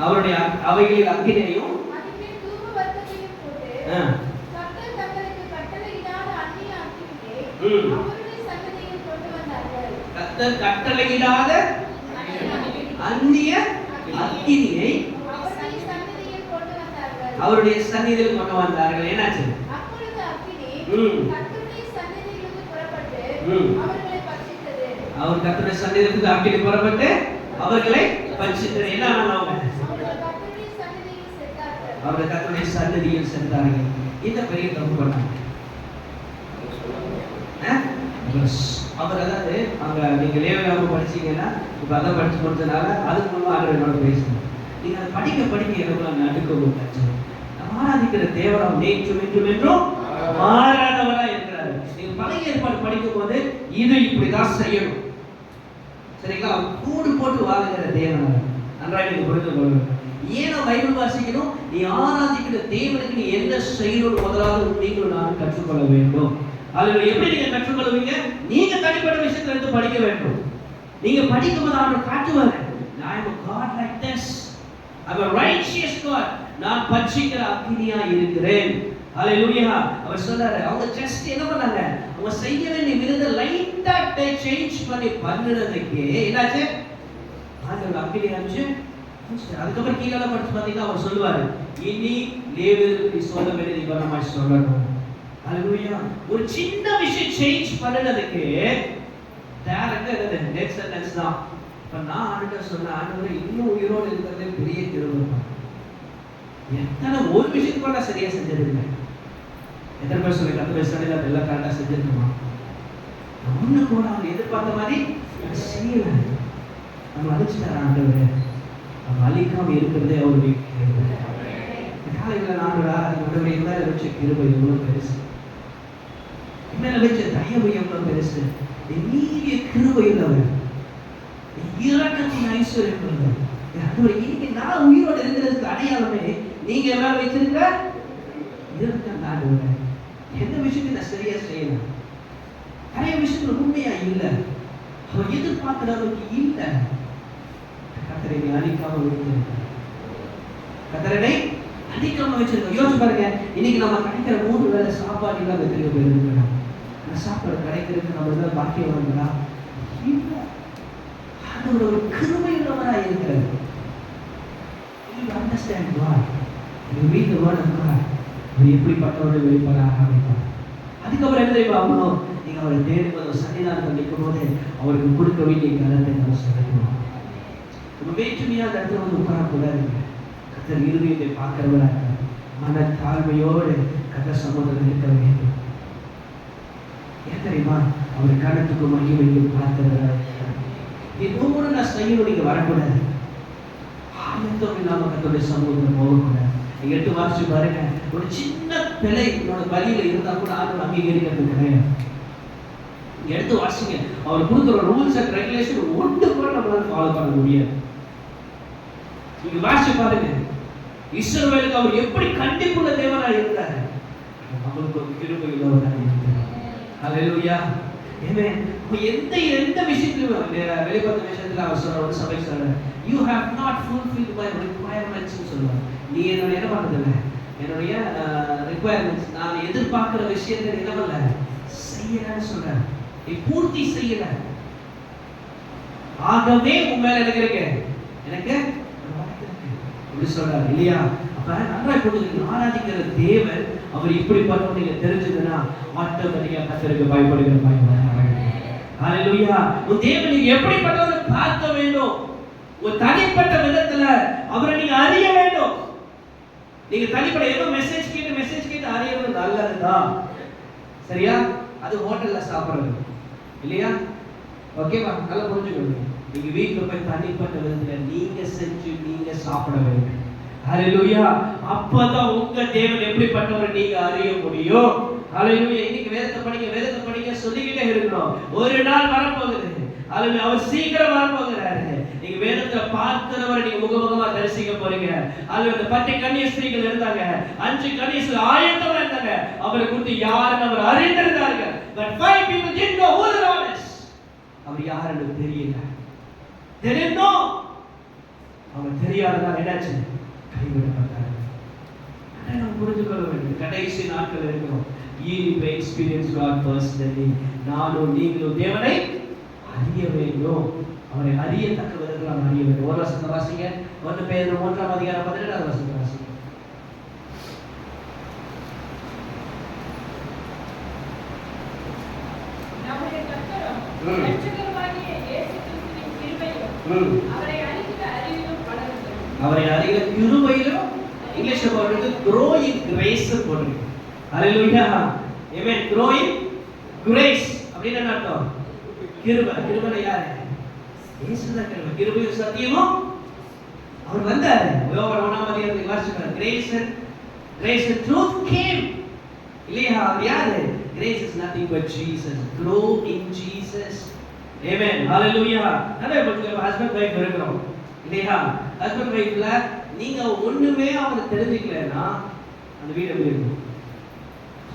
அவருடைய அவைகளில் அக்கினியையும் கர்த்தர் கட்டளையிடாத அந்நிய அக்கினியை அவருடைய சந்நிதியில் கொண்டு வந்தார்கள். என்னாச்சு? அவர் கர்த்தருடைய சந்நிதியிலிருந்து அக்கினி புறப்பட்டு அவர்களை பட்சித்தது. என்ன ஆனாங்க? அவருடைய கர்த்தருடைய சந்நிதியில் சென்றார்கள். இந்த பெரிய தப்பு பண்ணாங்க. அவர் அதாவது அங்க நீங்க லேவியராகமம் படிச்சீங்கன்னா இப்ப அதை படிச்சு முடிச்சதுனால அதுக்கு முன்பு ஆண்டவரோட பேசணும். நீங்க அதை படிக்க எனக்குள்ள நடுக்கம் கட்சி ஆராதிக்கிற தேவராம் நேற்றும் என்றும் மாறாதவரா இருக்கிறாரு. நீங்க பழைய ஏற்பாடு படிக்கும் போது இது இப்படிதான் செய்யணும், சரிங்களா? கூடு போட்டு வாழுகிற தேவன் நன்றாக நீங்க புரிந்து கொள்ளணும். ஏன் பைபிள் வாசிக்கணும்? நீ ஆராதிக்கிற தேவனுக்கு நீ என்ன செய்யணும் முதலாவது நீங்களும் நான் கற்றுக்கொள்ள வேண்டும். அதுல எப்படி நீங்க கற்றுக்கொள்வீங்க? நீங்க தனிப்பட்ட விஷயத்துல இருந்து படிக்க வேண்டும். நீங்க படிக்கும் போது அவர் காட்டுவாரு, I am a God like this. I am a righteous God. நான் பட்சிக்கிற அக்கினியா இருக்கிறேன். ஹalleluya. அவர் சொல்றாரு, அவங்க ஜஸ்ட் என்ன பண்ணாங்க? அவங்க செய்ய வேண்டிய விதத்தை லைட்டா சேஞ்ச் பண்ணினதுக்கு என்னாச்சு? ஆண்டவர் அக்கினி அனுப்பிச்சு அதுக்கப்புறம் கீழே படிச்சு பார்த்தீங்கன்னா அவர் சொல்லுவாரு, இனி லேவியருக்கு நீ சொல்ல வேண்டியது இவரமாய் சொல்லணும். ஹalleluya. ஒரு சின்ன விஷயம் சேஞ்ச் பண்ணினதுக்கு டைரக்டா என்னது நெக்ஸ்ட் சென்டென்ஸ் தான். இப்ப நான் ஆண்டவர் சொன்ன ஆண்டவர் இன்னும் உயிரோடு இருக்கிறதே பெரிய கிருபை. எத்தனை ஒரு விஷயத்துக்கு கூட சரியா செஞ்சிருக்கேன். எத்தனை பேர் சொல்லி கர்த்தருடைய சன்னிதியில எல்லாம் கரெக்டா செஞ்சிருக்கோமா? ஒண்ணு கூட அவங்க எதிர்பார்த்த மாதிரி செய்யல. நம்ம அழிச்சிட்டாரு ஆண்டவர். நம்ம அழிக்காம இருக்கிறதே அவருடைய கிருபை. காலையில் நாங்களா நம்மளுடைய மேல வச்ச கிருபை எவ்வளவு பெருசு, மேல வச்ச தயவு எவ்வளவு பெருசு. நீங்க கிருபை உள்ளவர், இரக்கத்தின் ஐஸ்வர்யம் உள்ளவர். இன்னைக்கு நான் உயிரோடு இருக்கிறதுக்கு அடையாளமே நீங்க மேல வச்சிருக்க இரக்கம் தான். எந்த விஷயத்தை நான் சரியா செய்யலாம், நிறைய விஷயத்துல உண்மையா இல்லை, அவர் எதிர்பார்க்கிற அளவுக்கு இல்லை. கத்தரை அழிக்காம வைத்திருக்க, கத்தரை அழிக்காம வச்சிருக்க. யோசிச்சு பாருங்க, இன்னைக்கு நம்ம கிடைக்கிற 3 வேளை சாப்பாடு இல்லாம எத்தனையோ பேர் இருக்கணும். அந்த சாப்பாடு கிடைக்கிறதுக்கு நம்ம தான் பாக்கியம் வாங்களா? இல்லை. அது ஒரு கிருபை உள்ளவராக இருக்கிறது. Understand God. You read the word of God. அவர் எப்படிப்பட்டவர்கள் வெளிப்படாக அமைப்பார். அதுக்கப்புறம் என்ன தெரியுமா ஆகணும்? நீங்க அவரை தேடும்போது சன்னிதானத்தில் நிற்கும் போது அவருக்கு கொடுக்க வேண்டிய கருத்தை நம்ம சொல்லணும். நம்ம வேற்றுமையா அந்த இடத்துல வந்து உட்காரக்கூடாதுங்க. கத்தர் இருதயத்தை பார்க்கிறவராக மன தாழ்மையோடு கத்தர் சமூகத்தில் இருக்க வேண்டும். ஏன் தெரியுமா? அவர் கணத்துக்கு மகிமையும் பார்க்கிறவராக ஒவ்வொரு நான் செய்யணும். நீங்க வரக்கூடாது, ஆயத்தம் இல்லாம கத்தருடைய சமூகத்தில் போகக்கூடாது. நீங்க 8 வாசிச்சு பாருங்க, ஒரு சின்ன பிழை உன்னோட பலியில இருந்தா கூட ஆண்டவர் அங்கீகரிக்கிறது கிடையாது. நீங்க எடுத்து வாசிங்க, அவர் கொடுக்குற ரூல்ஸ் அண்ட் ரெகுலேஷன் ஒன்று கூட நம்மளால ஃபாலோ பண்ண முடியாது. நீங்க வாசிச்சு பாருங்க, இஸ்ரவேலுக்கு அவர் எப்படி கண்டிப்புள்ள தேவனா இருந்தார், அவங்களுக்கு ஒரு கிருபை உள்ளவராக இருந்தார். ஹல்லேலூயா. எந்த விஷயத்திலும் வெளிப்பட்ட விஷயத்துல அவர் சொல்ற சபை சொல்ற, you have not fulfilled my requirements சொல்லுவார். நீ என்னோட என்ன பண்றதில்லை, என்னுடைய requirements, நான் எதிர்பார்க்கிற விஷயத்தை என்ன பண்ணல செய்யலன்னு சொல்ற, நீ பூர்த்தி செய்யல. ஆகவே உன் மேல எனக்கு இருக்கு, எனக்கு இப்படி சொல்றாரு இல்லையா? அப்ப நல்லா கொடுத்து ஆராதிக்கிற தேவன் அவர் இப்படி பண்ண நீங்க தெரிஞ்சதுன்னா ஆட்டோமேட்டிக்கா கர்த்தருக்கு பயப்படுகிற பயப்பட. ஹல்லேலூயா. உன் தேவன் நீங்க எப்படிப்பட்டவரை பார்க்க வேண்டும், ஒரு தனிப்பட்ட விதத்துல அவரை நீங்க அறிய வேண்டும். நீங்க தனிப்பட்ட ஏதோ மெசேஜ் கேட்டு அறியறது நல்லதுதான், சரியா? அது ஹோட்டல்ல சாப்பிடுறது இல்லையா? ஓகேவா? நல்லா புரிஞ்சுக்கணும். நீங்க வீட்டுல போய் தனிப்பட்ட விதத்துல நீங்க செஞ்சு நீங்க சாப்பிட வேண்டும். ஹல்லேலூயா. அப்பதான் உங்க தேவன் எப்படிப்பட்டவர் நீங்க அறிய முடியும். ஹல்லேலூயா. இன்னைக்கு வேதத்தை படிக்க சொல்லிக்கிட்டே இருக்கணும். ஒரு நாள் வரப்போகுது. ஹல்லேலூயா. அவர் சீக்கிரம் வரப்போகிறாரு. நீங்க வேதத்தை பார்க்கிறவரை நீங்க முகமுகமா தரிசிக்க போறீங்க. ஹல்லேலூயா. அந்த 10 கன்னியஸ்திரீகள் இருந்தாங்க, 5 கன்னியஸ்திரீகள் ஆயத்தமா இருந்தாங்க. அவரை குறித்து யாருன்னு அவர் அறிந்திருந்தார்கள். But 5 people didn't know who the Lord is. அவர் யாருன்னு தெரியல. தெரியும், அவர் தெரியாததால் என்னாச்சு? கைவிடப்பட்டார். நம்ம புரிஞ்சுக்கொள்ள வேண்டும். கடைசி நாட்கள் இருக்கிறோம். You experience God personally. நானும் நீங்களும் தேவனை அறிய வேண்டும். அவரை அறியத்தக்க விதத்தில் நாம் அறிய வேண்டும். ஒரு வசனத்தை வாசிங்க. 1 பேதுரு 3ஆம் அதிகாரம் 17ஆவது வசனத்தை வாசிங்க. நம்முடைய கர்த்தரும் இரட்சகருமாகிய இயேசு கிறிஸ்துவின் கிருபையும் அவரை அறிகிற அறிவிலும் வளருங்கள். அவரை அறிகிற கிருபையிலும் இங்கிலீஷ்ல போடுறது grow in grace போடுறது. ஹல்லேலூயா. ஆமென். grow in grace அப்படினா என்ன அர்த்தம்? கிருபை. கிருபை யாரு? இயேசுதான் கிருபை. கிருபையும் சத்தியமும் அவர் வந்தாரு. யோவான் 1ஆம் அதிகாரத்தில் வாசிக்கிறோம். grace and truth came. இல்லையா? அது யாரு? grace is nothing but Jesus. grow in Jesus. Amen. Hallelujah. அதே போல ஹஸ்பண்ட் வைஃப் இருக்கிறோம் இல்லையா? ஹஸ்பண்ட் வைஃப்ல நீங்க ஒண்ணுமே அவரை தெரிஞ்சுக்கலன்னா அந்த வீடு எப்படி இருக்கும்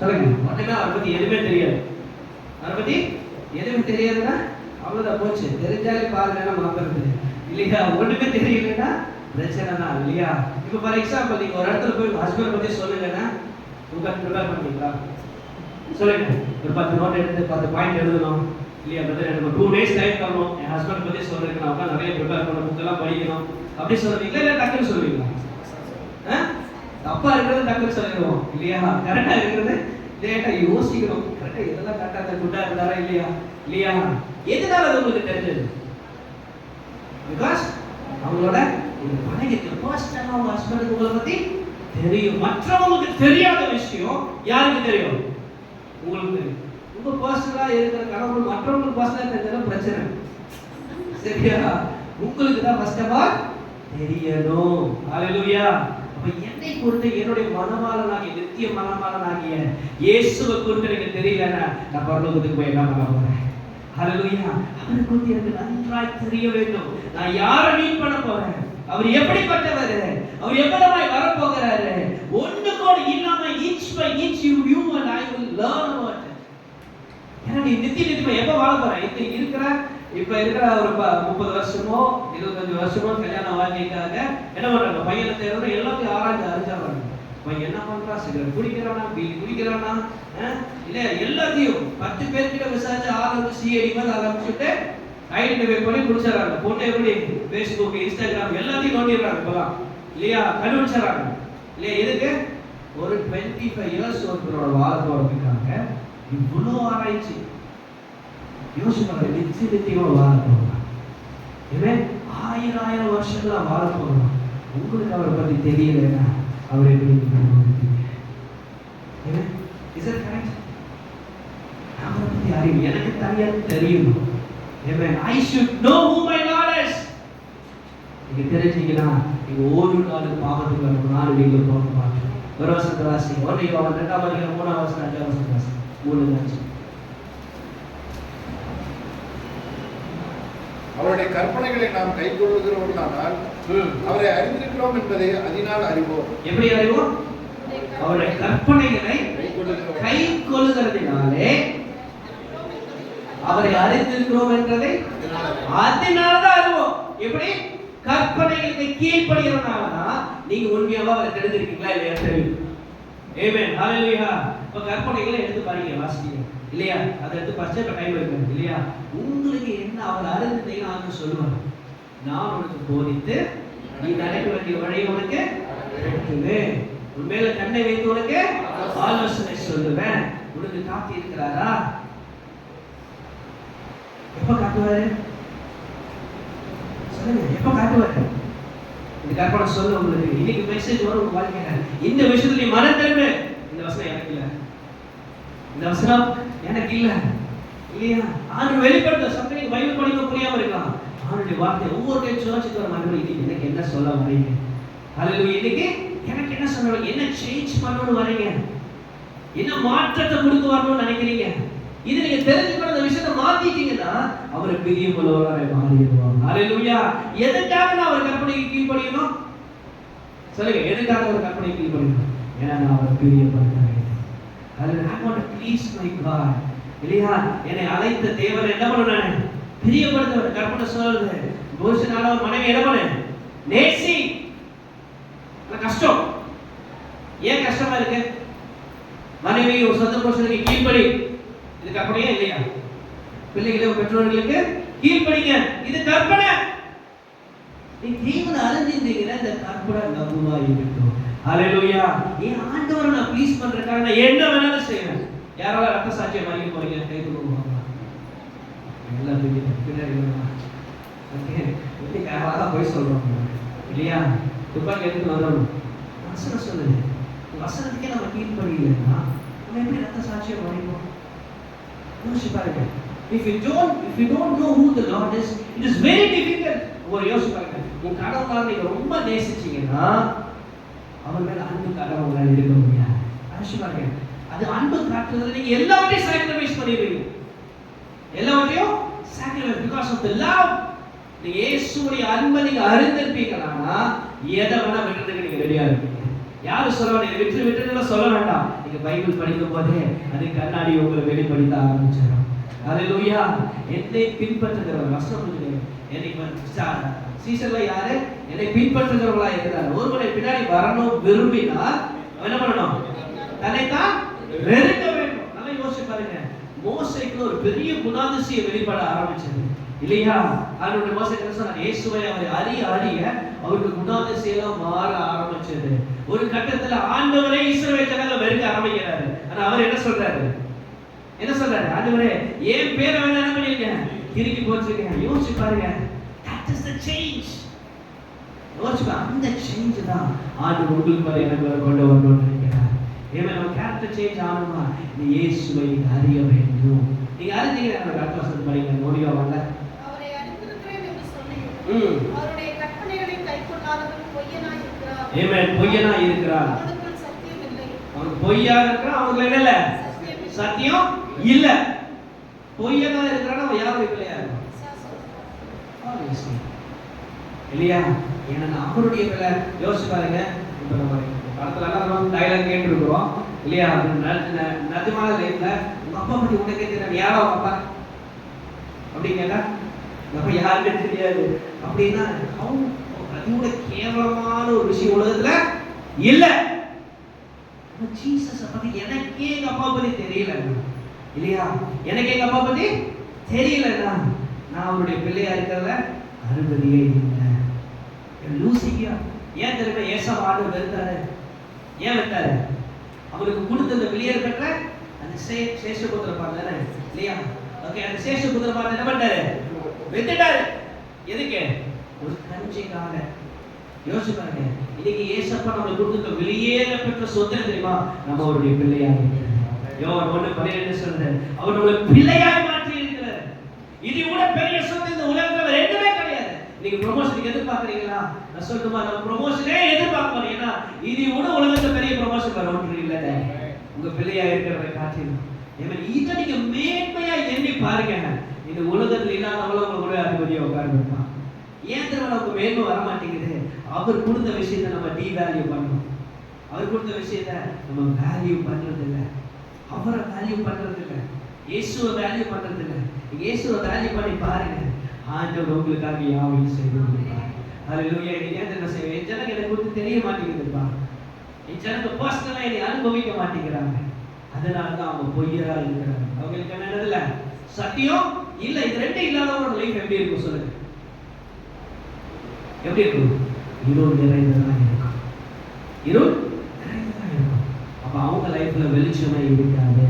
சொல்லுங்க? ஒண்ணுமே அவரை பத்தி எதுவுமே தெரியாது. அவரை பத்தி எதுவுமே தெரியாதுன்னா அவ்வளவுதான், போச்சு. தெரிஞ்சாலே பாருங்க மாத்துறது இல்லையா? ஒண்ணுமே தெரியலன்னா பிரச்சனை தான் இல்லையா? இப்ப ஃபார் எக்ஸாம்பிள் நீங்க ஒரு இடத்துல போய் ஹஸ்பண்ட் பத்தி சொல்லுங்கன்னா உங்களுக்கு ப்ரிப்பேர் பண்ணீங்களா? சொல்லுங்க. ஒரு 10 நோட் எடுத்து 10 பாயிண்ட் எழுதணும் இல்லையா? பிரதர் எனக்கு 2 days டைம் தரணும், என் ஹஸ்பண்ட் பத்தி சொல்றதுக்கு நான் உட்கார்ந்து நிறைய ப்ரிப்பேர் பண்ண, புக் எல்லாம் படிக்கணும் அப்படி சொல்றீங்களா? இல்ல டக்குன்னு சொல்லுவீங்களா? தப்பா இருக்கிறது டக்குன்னு சொல்லிடுவோம் இல்லையா? கரெக்டா இருக்கிறது லேட்டா யோசிக்கணும். கரெக்டா இதெல்லாம் கரெக்டா குட்டா இருந்தாரா இல்லையா? இல்லையா? எதனால அது உங்களுக்கு தெரிஞ்சது? பிகாஸ் அவங்களோட பழகிட்டு பர்சனலா அவங்க ஹஸ்பண்ட் உங்களை பத்தி தெரியும். மற்றவங்களுக்கு தெரியாத விஷயம் யாருக்கு தெரியும்? உங்களுக்கு தெரியும். உங்க பர்சனலா இருக்கிற மற்றவங்களுக்கு வசனம் தெரிஞ்சாலும் பிரச்சனை. சரியா? உங்களுக்கு தான் ஃபர்ஸ்டமா தெரியணும். ஹalleluya. அப்ப என்னை குறித்து என்னுடைய மனவாளனாகிய நித்திய மனவாளனாகிய இயேசுவை குறித்து எனக்கு தெரியலன்னா நான் பரலோகத்துக்கு போய் என்ன பண்ண போறேன்? ஹalleluya. அவரை குறித்து எனக்கு நன்றாய் தெரிய வேண்டும். நான் யாரை மீட் பண்ண போறேன்? அவர் எப்படிப்பட்டவர்? அவர் எவ்வளவாய் வரப்போகிறாரு? ஒண்ணு கூட இல்லாம inch by inch you and I will learn about it. ஏன்னா நீ நித்தியமா எப்ப வாழ போற? இப்ப இருக்கிற ஒரு 30 வருஷமோ 25 வருஷமோ கல்யாண வாழ்க்கைக்காக என்ன பண்றாங்க? பையனை தேர்வு எல்லாத்தையும் அறிஞ்சாங்க. பையன் என்ன பண்றா? சிகரெட் குடிக்கிறானா, பீடி குடிக்கிறானா, இல்ல எல்லாத்தையும் 10 பேர்கிட்ட விசாரிச்சு ஆரம்பிச்சு சிஐடி மாதிரி ஆரம்பிச்சுட்டு ஐடென்டிஃபை பண்ணி குடிச்சிடறாங்க. பொண்ணு எப்படி Facebook, Instagram எல்லாத்தையும் நோண்டிடுறாங்க இப்பெல்லாம் இல்லையா? கண்டுபிடிச்சிடறாங்க இல்லையா? எதுக்கு? ஒரு 25 இயர்ஸ் ஒருத்தரோட வாழ போறதுக்காக இவ்வளோ ஆராய்ச்சி. யோசிப்பாங்க, நிச்சயமா வாழ போகலாம். ஏன்னா 1000 வருஷங்களா வாழ போகலாம். உங்களுக்கு அவரை பத்தி தெரியலன்னா அவர் எப்படி அவரை பத்தி அறிவு எனக்கு தனியா தெரியும். I should know who my Lord is. நீங்க தெரிஞ்சீங்கன்னா நீங்க ஒரு நாள் பாவத்துக்கு வர நாள் நீங்க போக மாட்டீங்க. ஒரு வசனத்தை வாசி. 1 யோவான் 2 அதிகாரம் 3 வசனம் 5 வசனம் வாசி. 3 அவருடைய கற்பனைகளை நாம் கைக்கொள்ளுகிறோம்னால் அவரை அறிந்திருக்கிறோம் என்பதை அதனால் அறிவோம். எப்படி அறிவோம்? அவருடைய கற்பனைகளை கைக்கொள்ளுகிறதினாலே அவரை அறிந்திருக்கிறோம் என்றதை அதனாலதான் அறிவோம். எப்படி? கற்பனைகளுக்கு கீழ்ப்படுகிறதுனாலதான் நீங்க உண்மையாவா அவரை தெரிஞ்சிருக்கீங்களா இல்லையா தெரியும். ஆமென். ஹalleluya. இப்ப கற்பனைகளை எடுத்து பாருங்க, வாசிங்க இல்லையா? அதை எடுத்து படிச்சா இப்ப டைம் இருக்கு இல்லையா? உங்களுக்கு என்ன அவர் அறிந்தீங்கன்னா ஆண்டு சொல்லுவாங்க, நான் உனக்கு போதித்து நீ நடக்க வேண்டிய வழி உனக்கு காட்டுவேன், உண்மையில கண்ணை வைத்து உனக்கு ஆலோசனை சொல்லுவேன். உனக்கு காட்டி இருக்கிறாரா? எப்ப காட்டுவாரு? சொல்லுங்க, எப்ப காட்டுவாரு? இந்த கற்பனை சொல்ல உங்களுக்கு இன்னைக்கு மெசேஜ் வரும் உங்க வாழ்க்கையில. இந்த விஷயத்துல நீ மனம் திரும்ப. இந்த வசனம் எனக்கு இல்ல, இந்த வசனம் எனக்கு இல்ல இல்லையா? ஆண்டு வெளிப்படுத்த சம்திங் பைபிள் படிக்க புரியாம இருக்கலாம். ஆண்டுடைய வார்த்தை ஒவ்வொரு டைம் சர்ச்சுக்கு வர மாதிரி இன்னைக்கு எனக்கு என்ன சொல்ல வரீங்க? ஹalleluya. இன்னைக்கு எனக்கு என்ன சொல்ல வரீங்க? என்ன சேஞ்ச் பண்ணணும்னு வரீங்க? என்ன மாற்றத்தை கொடுக்க வரணும்னு நினைக்கிறீங்க? இது நீங்க தெரிஞ்சுக்கிற அந்த விஷயத்தை மாத்திட்டீங்கன்னா அவரை பிரியமுள்ளவராய் மாறிடுவாங்க. ஹalleluya. எதுக்காக நான் அவர் கற்பனைக்கு கீழ்ப்படியணும்? சொல்லுங்க, எதுக்காக அவர் கற்பனைக்கு கீழ்ப்படியணும்? ஏன்னா நான் அவரை பிரியப்படுறேன். ஹalleluya. I want to please my God. இல்லையா? என்னை அழைத்த தேவனை என்ன பண்ணணும்? பிரியப்படுத்த. கற்பனை சொல்றது புருஷனால ஒரு மனைவி என்ன பண்ணு? நேசி. கஷ்டம். ஏன் கஷ்டமா இருக்கு? மனைவி ஒரு சொந்த புருஷனுக்கு கீழ்ப்படி. இது கற்பனையா இல்லையா? பிள்ளைகளே பெற்றோர்களுக்கு கீழ்ப்படிங்க. இது கற்பனை. நீ தேவனை அறிஞ்சிருந்தீங்கன்னா இந்த கற்பனை நம்புவா இருக்கட்டும். ஹalleluya. ஏன் ஆண்டவரை நான் ப்ளீஸ் பண்றதுக்காக நான் என்ன வேணாலும் செய்வேன். யாரால ரத்த சாட்சியம் வாங்கி போறீங்க? கை தூக்குவாங்க. எல்லாம் பின்னாடி ஓகே, எப்படி யாராவது போய் சொல்றோம் இல்லையா? துப்பாக்கி எடுத்து வரணும். வசனம் சொல்லுது. வசனத்துக்கே நம்ம கீழ்ப்படியலைன்னா நம்ம எப்படி ரத்த சாட்சியம் வாங்கிப்போம்? யோசிச்சு பாருங்க. If you don't know who the Lord is, it is very difficult. ஒரு யோசிச்சு பாருங்க. உங்க கடவுளை நீங்க ரொம்ப நேசிச்சீங்கன்னா அவர் மேல அன்பு காரணம் உங்களால இருக்க முடியாது. யோசிச்சு பாருங்க. அது அன்பு காட்டுறதுல நீங்க எல்லாவற்றையும் சாக்ரிஃபைஸ் பண்ணிடுவீங்க. எல்லாவற்றையும் sacrifice because of the love. நீங்க இயேசுவுடைய அன்பை நீங்க அறிந்திருப்பீங்கன்னா எதை வேணா விட்டுறதுக்கு நீங்க ரெடியா இருப்பீங்க. யாரும் சொல்ல நீங்க விட்டுலாம் சொல்ல வேண்டாம். நீங்க பைபிள் படிக்கும் போதே அது கண்ணாடி உங்களை வெளிப்படுத்த ஆரம்பிச்சிடும். ஹalleluya. என்னை பின்பற்றுகிறவர் வசனம் புரியுது. என்னை சீசர்ல யாரு? என்னை பின்பற்றுகிறவர்களா இருக்கிறார். ஒருவரை பின்னாடி வரணும் விரும்பினால் என்ன பண்ணணும்? தன்னைத்தான் வெறுக்க வேண்டும். நல்லா யோசிச்சு பாருங்க. மோசேக்கு ஒரு பெரிய குணாதிசயம் வெளிப்பட ஆரம்பிச்சது இல்லையா? அவருடைய மோசே என்ன சொன்னார்? இயேசுவை அவரை அறிய அவருக்கு குணாதிசயம் மாற ஆரம்பிச்சது. ஒரு கட்டத்துல ஆண்டவரே இஸ்ரவேல் ஜனங்களை வெறுக்க ஆரம்பிக்கிறாரு. ஆனா அவர் என்ன சொல்றாரு? ஆண்டவரே ஏன் பேரை வேணா என்ன பண்ணீங்க? கிறுக்கி போச்சுங்க. யோசிச்சு பாருங்க. That is the change. யோசிச்சு அந்த சேஞ்ச் தான் ஆண்டவர் உங்களுக்கு மேல எனக்கு கொண்டு வரணும்னு நினைக்கிறார். ஏன்னா நம்ம கேரக்டர் சேஞ்ச் ஆகணுமா? நீ இயேசுவை அறிய வேண்டும். நீங்க அறிஞ்ச அறிஞ்சிக்கிறேன். எனக்கு அடுத்த வருஷத்துக்கு படிங்க நோடியோ வரல. அவரை அறிந்திருக்கிறேன் என்று சொல்லியும் அவருடைய கற்பனைகளை கைக்கொள்ளாதவன் பொய்யனாய் இருக்கிறார். ஆமென். பொய்யனா இருக்கிறார். அவனுக்குள் சத்தியம் இல்லை. அவன் பொய்யா இருக்கிறான். அவனுக்கு என்ன இல்ல? சத்தியம் இல்ல. பொய்யனா இருக்கிறான். அவன் யாருடைய பிள்ளையா இருக்கான்? இல்லையா? ஏன்னா அவருடைய பிள்ளை. யோசிச்சு பாருங்க. இப்ப நம்ம படத்துல எல்லாம் டைலாக் கேட்டுருக்கிறோம் இல்லையா? நிஜமான லைஃப்ல உங்க அப்பா பத்தி உனக்கே தெரியாது. யாரோ அப்பா அப்படி கேட்டா நம்ம யாருமே தெரியாது அப்படின்னா அதோட கேவலமான ஒரு விஷயம் உலகத்துல இல்ல. ஜீசஸ் பத்தி எனக்கே எங்க அப்பா பத்தி தெரியல இல்லையா? எனக்கு எங்க அப்பா பத்தி தெரியலன்னா நான் அவருடைய பிள்ளையா இருக்கிறத அருகதையே இல்லை. லூசியா ஏன் தெரியுமா? ஏசாவை ஆண்டவர் வெறுத்தாரு. ஏன் வெறுத்தாரு? அவருக்கு கொடுத்த அந்த வெளியேற பெற்ற அந்த சேஷபுத்திர பார்த்தாரு இல்லையா? ஓகே, அந்த சேஷபுத்திர பார்த்து என்ன பண்ணாரு? வெறுத்துட்டாரு. எதுக்கு? ஒரு கஞ்சிக்காக. யோசிச்சு பாருங்க. இன்னைக்கு ஏசப்பா நம்மளுக்கு கொடுத்த வெளியேற பெற்ற சொத்து தெரியுமா? நம்ம அவருடைய பிள்ளையாக இருக்கிறார். யோவான் 1:12 சொல்றாரு, அவர் நம்மளை பிள்ளையாய் மாற்றி இருக்கிறார். இது கூட பெரிய சொத்து இந்த உலகத்துல ரெண்டுமே கிடையாது. நீங்க ப்ரமோஷனுக்கு எதிர்பார்க்கறீங்களா? நான் சொல்லட்டுமா? நம்ம ப்ரமோஷனே எதிர்பார்க்கணும். ஏன்னா இது கூட உலகத்துல பெரிய ப்ரமோஷன் வர ஒன்று இல்லை. உங்க பிள்ளையா இருக்கிறத காட்டிடும். இதை நீங்க மேன்மையா எண்ணி பாருங்க. இந்த உலகத்துல இல்லாதவங்கள உங்களை கூட அதிபதியா உட்கார்ந்துருப்பான். ஏன் தெரியுமா நமக்கு மேன்மை வர மாட்டேங்குது? அவர் கொடுத்த விஷயத்தை நம்ம டீவேல்யூ பண்ணணும். அவர் கொடுத்த விஷயத்த நம்ம வேல்யூ பண்றது இல்லை. அவரை வேல்யூ பண்றது இல்லை. இயேசுவை வேல்யூ பண்றது இல்லை. இயேசுவை வேல்யூ பண்ணி பாருங்க. ஆண்டவர் உங்களுக்காக யாவையும் செய்து கொடுப்பார். ஹல்லேலூயா. நீங்க என்ன செய்வீங்க? ஜனங்க எனக்கு குறித்து தெரிய மாட்டேங்குதுப்பா. என் ஜனங்க பர்சனலா என்னை அனுபவிக்க மாட்டேங்கிறாங்க. அதனால தான் அவங்க பொய்யரா இருக்கிறாங்க. அவங்களுக்கு என்ன இல்லை? சத்தியம் இல்லை. இது ரெண்டு இல்லாதவங்களோட லைஃப் எப்படி இருக்கும் சொல்லுங்க? எப்படி இருக்கும்? இருள் நிறைந்ததாக இருக்கும். இருள் நிறைந்ததாக இருக்கும். அப்ப அவங்க லைஃப்ல வெளிச்சமே இருக்காது.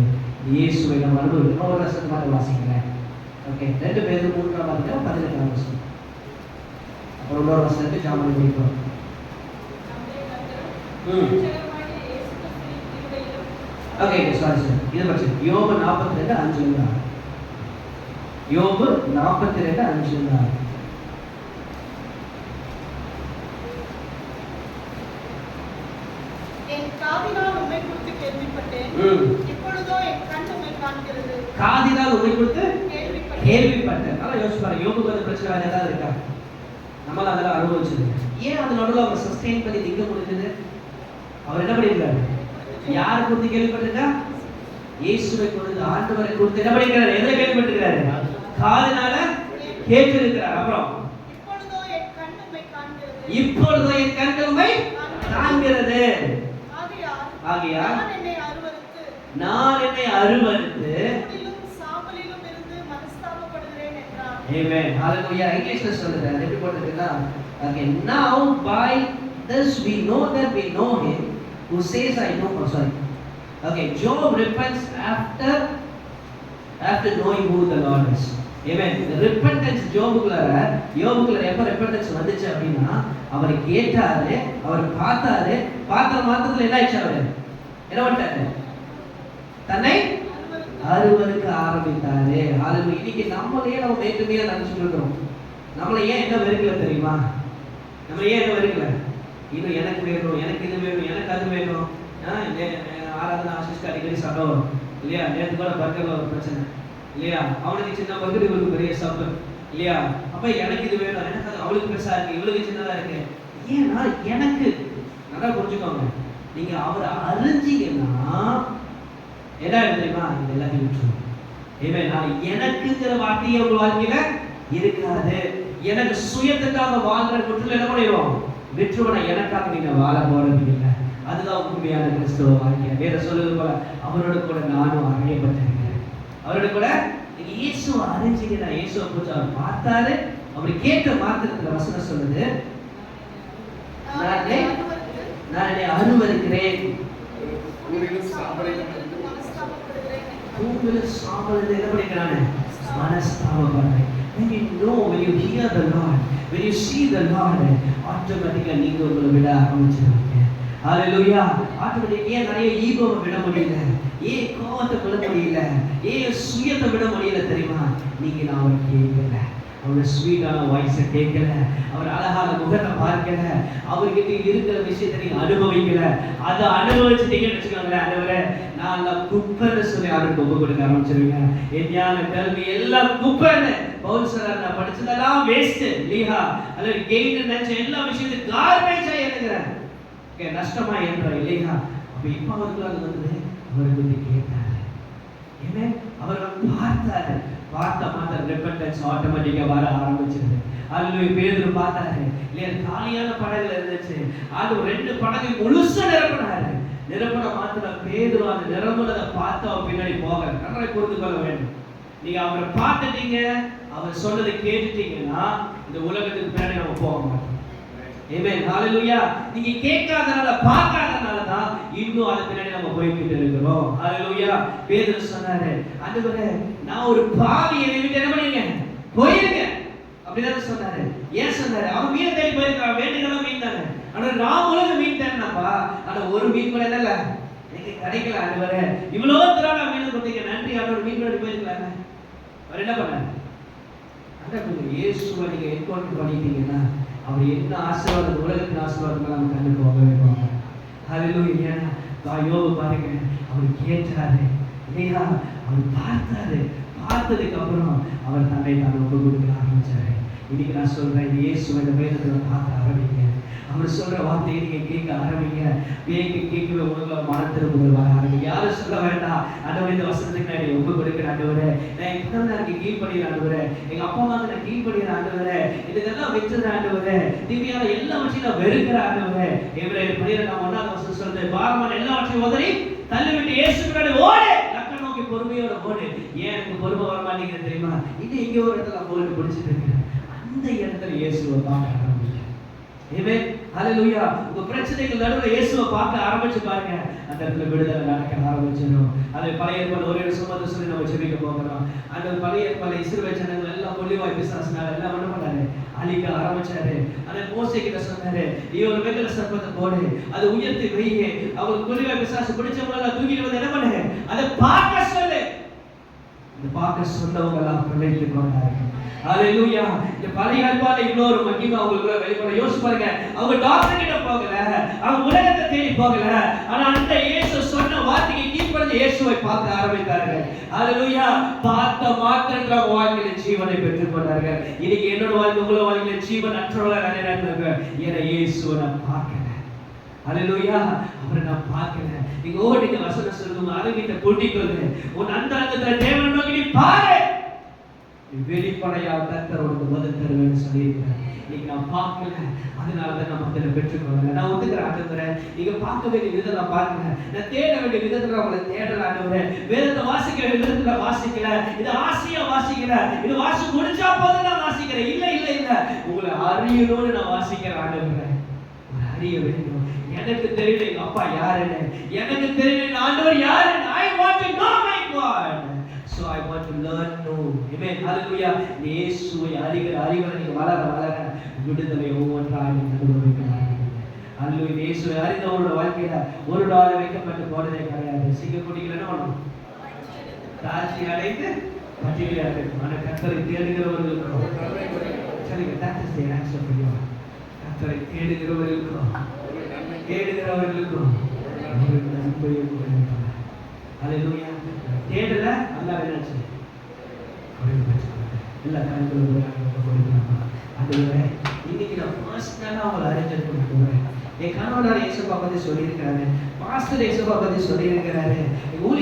இயேசுவை நம்ம அனுபவிக்கிறோம். ஒரு வருஷத்துக்கு வாசிக்கிறேன். ஓகே, 2 பேரும் 3ஆம் அதிகாரம் 18ஆம் வசனம். அப்புறம் இன்னொரு வசனத்தை ஜாமன் படிக்கிறோம். Okay, sorry sir. இதை படிச்சு யோபு 42:5. யோபு 42:5. என் காதினால் உம்மை குறித்து கேள்விப்பட்டேன். இப்பொழுதோ என் கண் உம்மை காண்கிறது. காதினால் உம்மை குறித்து கேள்விப்பட்டேன். நல்லா யோசிச்சு பாருங்க. யோபுக்கு அந்த பிரச்சனை வேற ஏதாவது இருக்கா? நம்மளால அதெல்லாம் அனுபவிச்சது. ஏன் அது நடுவில் அவர் சஸ்டெயின் பண்ணி நிற்க முடிஞ்சது? அவர் என்ன பண்ணிருக்காரு? யாரை குறித்து கேள்விப்பட்டிருக்கா? இயேசுவை குறித்து, ஆண்டவரை குறித்து என்ன பண்ணிருக்காரு? எதை கேள்விப்பட்டிருக்காரு? காதினால கேட்டிருக்கிறார். அப்புறம் இப்பொழுதோ என் கண் உம்மை காண்கிறது. இப்பொழுதோ என் கண் உம்மை காண்கிறது. ஆகையால் நான் என்னை அருவருத்து சாம்பலிலும் இருந்து மனஸ்தாபப்படுகிறேன் என்றார். ஆமென். ஹalleluya. இங்கிலீஷ்ல சொல்றாரு. எப்படி போட்டுருக்குன்னா, okay, now by this we know that we know him who says I know. Oh, sorry. Okay, Job repents after knowing who the Lord is. Amen. The repentance யோபுக்குள்ள எப்ப repentance வந்துச்சு அப்படின்னா, அவர் கேட்டாரு, அவர் பார்த்தாரு, பார்த்த மாத்திரத்துல என்ன ஆயிடுச்சு? அவரு என்ன பண்ணிட்டாரு? தன்னை அருவருக்க ஆரம்பித்தாரு. ஹalleluya. இன்னைக்கு நம்மளையே நம்ம மேட்டுமையா நினைச்சிட்டு இருக்கிறோம். நம்மள ஏன் என்ன வெறுக்கல தெரியுமா? நம்ம ஏன் என்ன வெறுக்கல? இன்னும் எனக்கு வேணும், எனக்கு இது வேணும், எனக்கு அது வேணும். ஆராதனை ஆசிஸ்க்கு அடிக்கடி சண்டை வரும் இல்லையா? நேற்று கூட பர்கர்ல ஒரு பிரச்சனை இல்லையா? அவனுக்கு சின்ன பர்கர், இவருக்கு பெரிய சாப்பு இல்லையா? அப்ப எனக்கு இது வேணும், எனக்கு அது அவளுக்கு பெருசா இருக்கு, இவளுக்கு சின்னதா இருக்கு. ஏன்னா எனக்கு நல்லா புரிஞ்சுக்கோங்க. நீங்க அவரை அறிஞ்சீங்கன்னா என்ன தெரியுமா? இது எல்லாத்தையும் விட்டுருவோம். நான் எனக்குங்கிற வார்த்தையே உங்க வாழ்க்கையில இருக்காது. எனக்கு சுயத்துக்காக வாழ்ற குற்றல என்ன பண்ணிடுவோம்? விட்டுருவன. எனக்காக நீங்க வாழ போறது இல்லை. அதுதான் உண்மையான கிறிஸ்தவ வாழ்க்கை. வேற சொல்லுது போல அவரோட கூட நானும் அறையப்பட்டிருக்கிறேன். அவரோட கூட நீங்க இயேசுவை அறிஞ்சீங்கன்னா, இயேசுவை குறித்து அவர் பார்த்தாரு, அவர் கேட்ட மாத்திரத்துல வசனம் சொல்லுது, நான் என்னை அருவருக்கிறேன். சாம்பலில் என்ன பண்ணிக்கிறானே? மனஸ்தாபப்படுறேன். When you know, when you hear the Lord, when you see the Lord, automatically நீங்க உங்களை விட ஆரம்பிச்சிருவீங்க. ஹalleluya. ஆண்டவரே ஏன் நிறைய ஈகோவை விட முடியல, ஏன் கோவத்தை விட முடியல, ஏன் சுயத்தை விட முடியல தெரியுமா? நீங்க நான் அவரை கேட்கல, அவரோட ஸ்வீட்டான வாய்ஸை கேட்கல, அவர் அழகான முகத்தை பார்க்கல, அவர்கிட்ட இருக்கிற விஷயத்தை நீங்க அனுபவிக்கல. அதை அனுபவிச்சுட்டீங்கன்னு வச்சுக்கோங்களேன், ஆண்டவரே நான் குப்பைன்னு சொல்லி அவருக்கு ஒப்பு கொடுக்க ஆரம்பிச்சிருவீங்க. என் ஞான கல்வி எல்லாம் குப்பைன்னு பவுல் சொல்றார், நான் படிச்சதெல்லாம் வேஸ்ட் இல்லையா, அல்லது கெயின் நினைச்ச எல்லா விஷயத்தையும் கார்பேஜா எழுதுகிறேன், நஷ்டமா என்ற இல்லையா. அப்ப இப்ப அவருக்கு அது வந்து அவருக்கு வந்து கேட்டாரு, ஏன்னா அவர் பார்த்தாரு, பார்த்த மாத்திர ரிப்பெண்டன்ஸ் ஆட்டோமேட்டிக்கா வர ஆரம்பிச்சிருது. அல்லேலூயா. பேதுரு பார்த்தாரு இல்லையா, காலியான படகுல இருந்துச்சு, அது 2 படகை முழுசா நிரப்பினாரு. நிரப்பன மாத்திர பேதுரு அந்த நிரம்புனதை பார்த்து அவர் பின்னாடி போகல. நன்றாய் புரிந்து கொள்ள வேண்டும். நீங்க அவரை பார்த்துட்டீங்க, அவர் சொன்னதை கேட்டுட்டீங்கன்னா இந்த உலகத்துக்கு பின்னாடி நம்ம போக மாட்டோம். ஆமென். ஹalleluya. நீங்க கேட்காதனால பார்க்காதனால தான் இன்னும் அது பின்னாடி நம்ம போய்க்கிட்டு இருக்கிறோம். ஹalleluya. பேதுரு சொன்னாரு, ஆண்டவரே நான் ஒரு பாவி, என்னை விட்டு என்ன பண்ணீங்க போயிருங்க அப்படிதான் சொன்னாரு. ஏன் சொன்னாரு? அவன் மீன் தேடி போயிருக்கான், வேண்டுங்களா மீன் தானே, ஆனா நான் உலக மீன் தேடினப்பா, ஆனா ஒரு மீன் கூட இல்ல எனக்கு கிடைக்கல. ஆண்டவரே இவ்வளவு தூரம் நான் மீன் கொடுத்தீங்க, நன்றி. அவரோட மீன் கூட போயிருக்கலாங்க. அவர் என்ன பண்ணாரு? ஆண்டவரே இயேசுவை நீங்க என்கவுண்டர் பண்ணிட்டீங்கன்னா அவர் என்ன ஆசீர்வாதம், உலகத்தின் ஆசீர்வாதம் நம்ம கண்ணுக்கு போகவே போவாங்க. ஹalleluya. யோபு பாருங்க, அவர் கேட்டாரு இல்லையா, அவர் பார்த்தாரு, பார்த்ததுக்கு அப்புறம் அவர் தன்னை தான் ஒப்பு கொடுக்க ஆரம்பிச்சாரு. இன்னைக்கு நான் சொல்றேன், இயேசுவை இந்த வேதத்துல பார்க்க ஆரம்பிங்க, அவர் சொல்ற வார்த்தையை நீங்க கேட்க ஆரம்பிங்க. கேட்கவே உங்களுக்கு மனத்திரும்புதல் வர ஆரம்பிங்க. யாரும் சொல்ல வேண்டாம், ஆண்டவரே இந்த வசனத்துக்கு நான் ஒப்பு கொடுக்கிறேன், ஆண்டவரே நான் இப்பதான் எனக்கு கீழ்படுகிறேன், ஆண்டவரே எங்க அப்பா அம்மாவுக்கு நான் கீழ்படுகிறேன், ஆண்டவரே இதெல்லாம் வச்சிருந்தேன், ஆண்டவரே திவ்யான எல்லாவற்றையும் நான் வெறுக்கிறேன், ஆண்டவரே. எபிரேயர் 12:1 சொல்றது, பாரமான எல்லாவற்றையும் உதறி தள்ளிவிட்டு இயேசு பின்னாடி ஓடு, லக்க நோக்கி பொறுமையோட ஓடு. ஏன் எனக்கு பொறுமை வர மாட்டேங்குது தெரியுமா? இது இங்க ஒரு இடத்துல போட்டு பிடிச்சிட்டு இருக்கேன், அந்த இடத்துல இயேசுவை பார்க்க ஆரம்பிங்க. ஆமென். ஹalleluya. உங்க பிரச்சனைகள் நடுவுல இயேசுவை பார்க்க ஆரம்பிச்சு பாருங்க, அந்த இடத்துல விடுதலை நடக்க ஆரம்பிச்சிடும். அது பழைய ஏற்பாடு ஒரே சுமந்து சொல்லி நம்ம ஜெபிக்க போகிறோம். அந்த பழைய ஏற்பாடு இஸ்ரவேல் ஜனங்கள் எல்லாம் கொள்ளிவாய் பிசாசுனால எல்லாம் என்ன பண்ணாரு? அழிக்க ஆரம்பிச்சாரு. ஆனா மோசே கிட்ட சொன்னாரு, நீ ஒரு வெங்கல சர்ப்பத்தை போடு, அது உயர்த்தி வைங்க, அவங்க கொள்ளிவாய் பிசாசு பிடிச்சவங்க எல்லாம் தூக்கிட்டு வந்து என்ன பண்ணு, அதை பார்க்க சொல்லு. இந்த பார்க்க சொன்னவங்க எல்லாம் பிழைத்துக் கொண்டார்கள். ஹalleluya. இந்த பழைய ஏற்பாடுல இவ்வளவு ஒரு மகிமை அவங்களுக்குள்ள வெளிப்பட. யோசிச்சு பாருங்க, அவங்க டாக்டர் கிட்ட போகல, அவங்க உலகத்தை தேடி போகல, ஆனா அந்த இயேசு சொன்ன வார்த்தைக்கு கீழ்ப்படிந்து இயேசுவை பார்க்க ஆரம்பித்தார்கள். ஹalleluya. பார்த்த மாத்திரத்துல வாழ்க்கையில ஜீவனை பெற்றுக் கொண்டார்கள். இன்னைக்கு என்னோட வாழ்க்கை, உங்களோட வாழ்க்கையில ஜீவன் அற்றவர்களா நிறைய நேரத்துல ஏன்னா இயேசுவை நான் பார்க்கல. ஹalleluya. அவரை நான் பார்க்கல. நீங்க ஓடிங்க வசனம் சொல்லுங்க, அருகிட்ட கூட்டிக்கொள்ளுங்க, உன் அந்தரங்கத்துல தேவனை நோக்கி நீ பாரு, வெளிப்படையா கர்த்தர் உனக்கு பதில் தருவேன்னு சொல்லியிருக்கிறார். இன்னைக்கு நான் பார்க்கல, அதனாலதான் நான் பதில பெற்றுக்கொள்ளல. நான் ஒத்துக்கிறேன், ஆண்டவரே நீங்க பார்க்க வேண்டிய விதத்தை நான் பார்க்கல, நான் தேட வேண்டிய விதத்துல உங்களை தேடல, ஆண்டவரே வேதத்தை வாசிக்க வேண்டிய விதத்துல வாசிக்கல, இது ஆசையா வாசிக்கல, இது வாசி முடிஞ்சா போதும் நான் வாசிக்கிறேன். இல்ல இல்ல இல்ல, உங்களை அறியணும்னு நான் வாசிக்கிறேன், ஆண்டவரே அறிய வேண்டும். எனக்கு தெரியல எங்க அப்பா யாருன்னு, எனக்கு தெரியல ஆண்டவர் யாருன்னு. I want to know my God, so I want to learn know. Amen. Hallelujah. இயேசுவை அறிகிற அறிவை நீங்க வளர வளர விடுதலை ஒவ்வொன்றாக நீங்க அனுபவிக்கலாம். Hallelujah. இயேசுவை அறிந்தவரோட வாழ்க்கையில ஒரு டாலர் வைக்கப்பட்டு போனதே கிடையாது. சிங்கக்குட்டிகள் என்ன பண்ணும்? தாழ்ச்சி அடைந்து பட்டியலியாக இருக்கும். ஆனா கர்த்தரை தேடுகிறவர்களுக்கும் சரிங்க, that is the answer for you. கர்த்தரை தேடுகிறவர்களுக்கும் ஒரு நன்மையை கொடுப்பார். ஹalleluya. தேடல அல்லாஹ் என்னாச்சு? எல்லா காரியங்களும் கொடுப்பார். அதுவே இன்னைக்கு நான் பர்சனலா அவங்களை அறிஞ்சிருக்க போறேன். என் கணவனார் இயேசுவை பத்தி சொல்லியிருக்கிறாரு, பாஸ்டர் இயேசுவை பத்தி சொல்லியிருக்கிறாரு.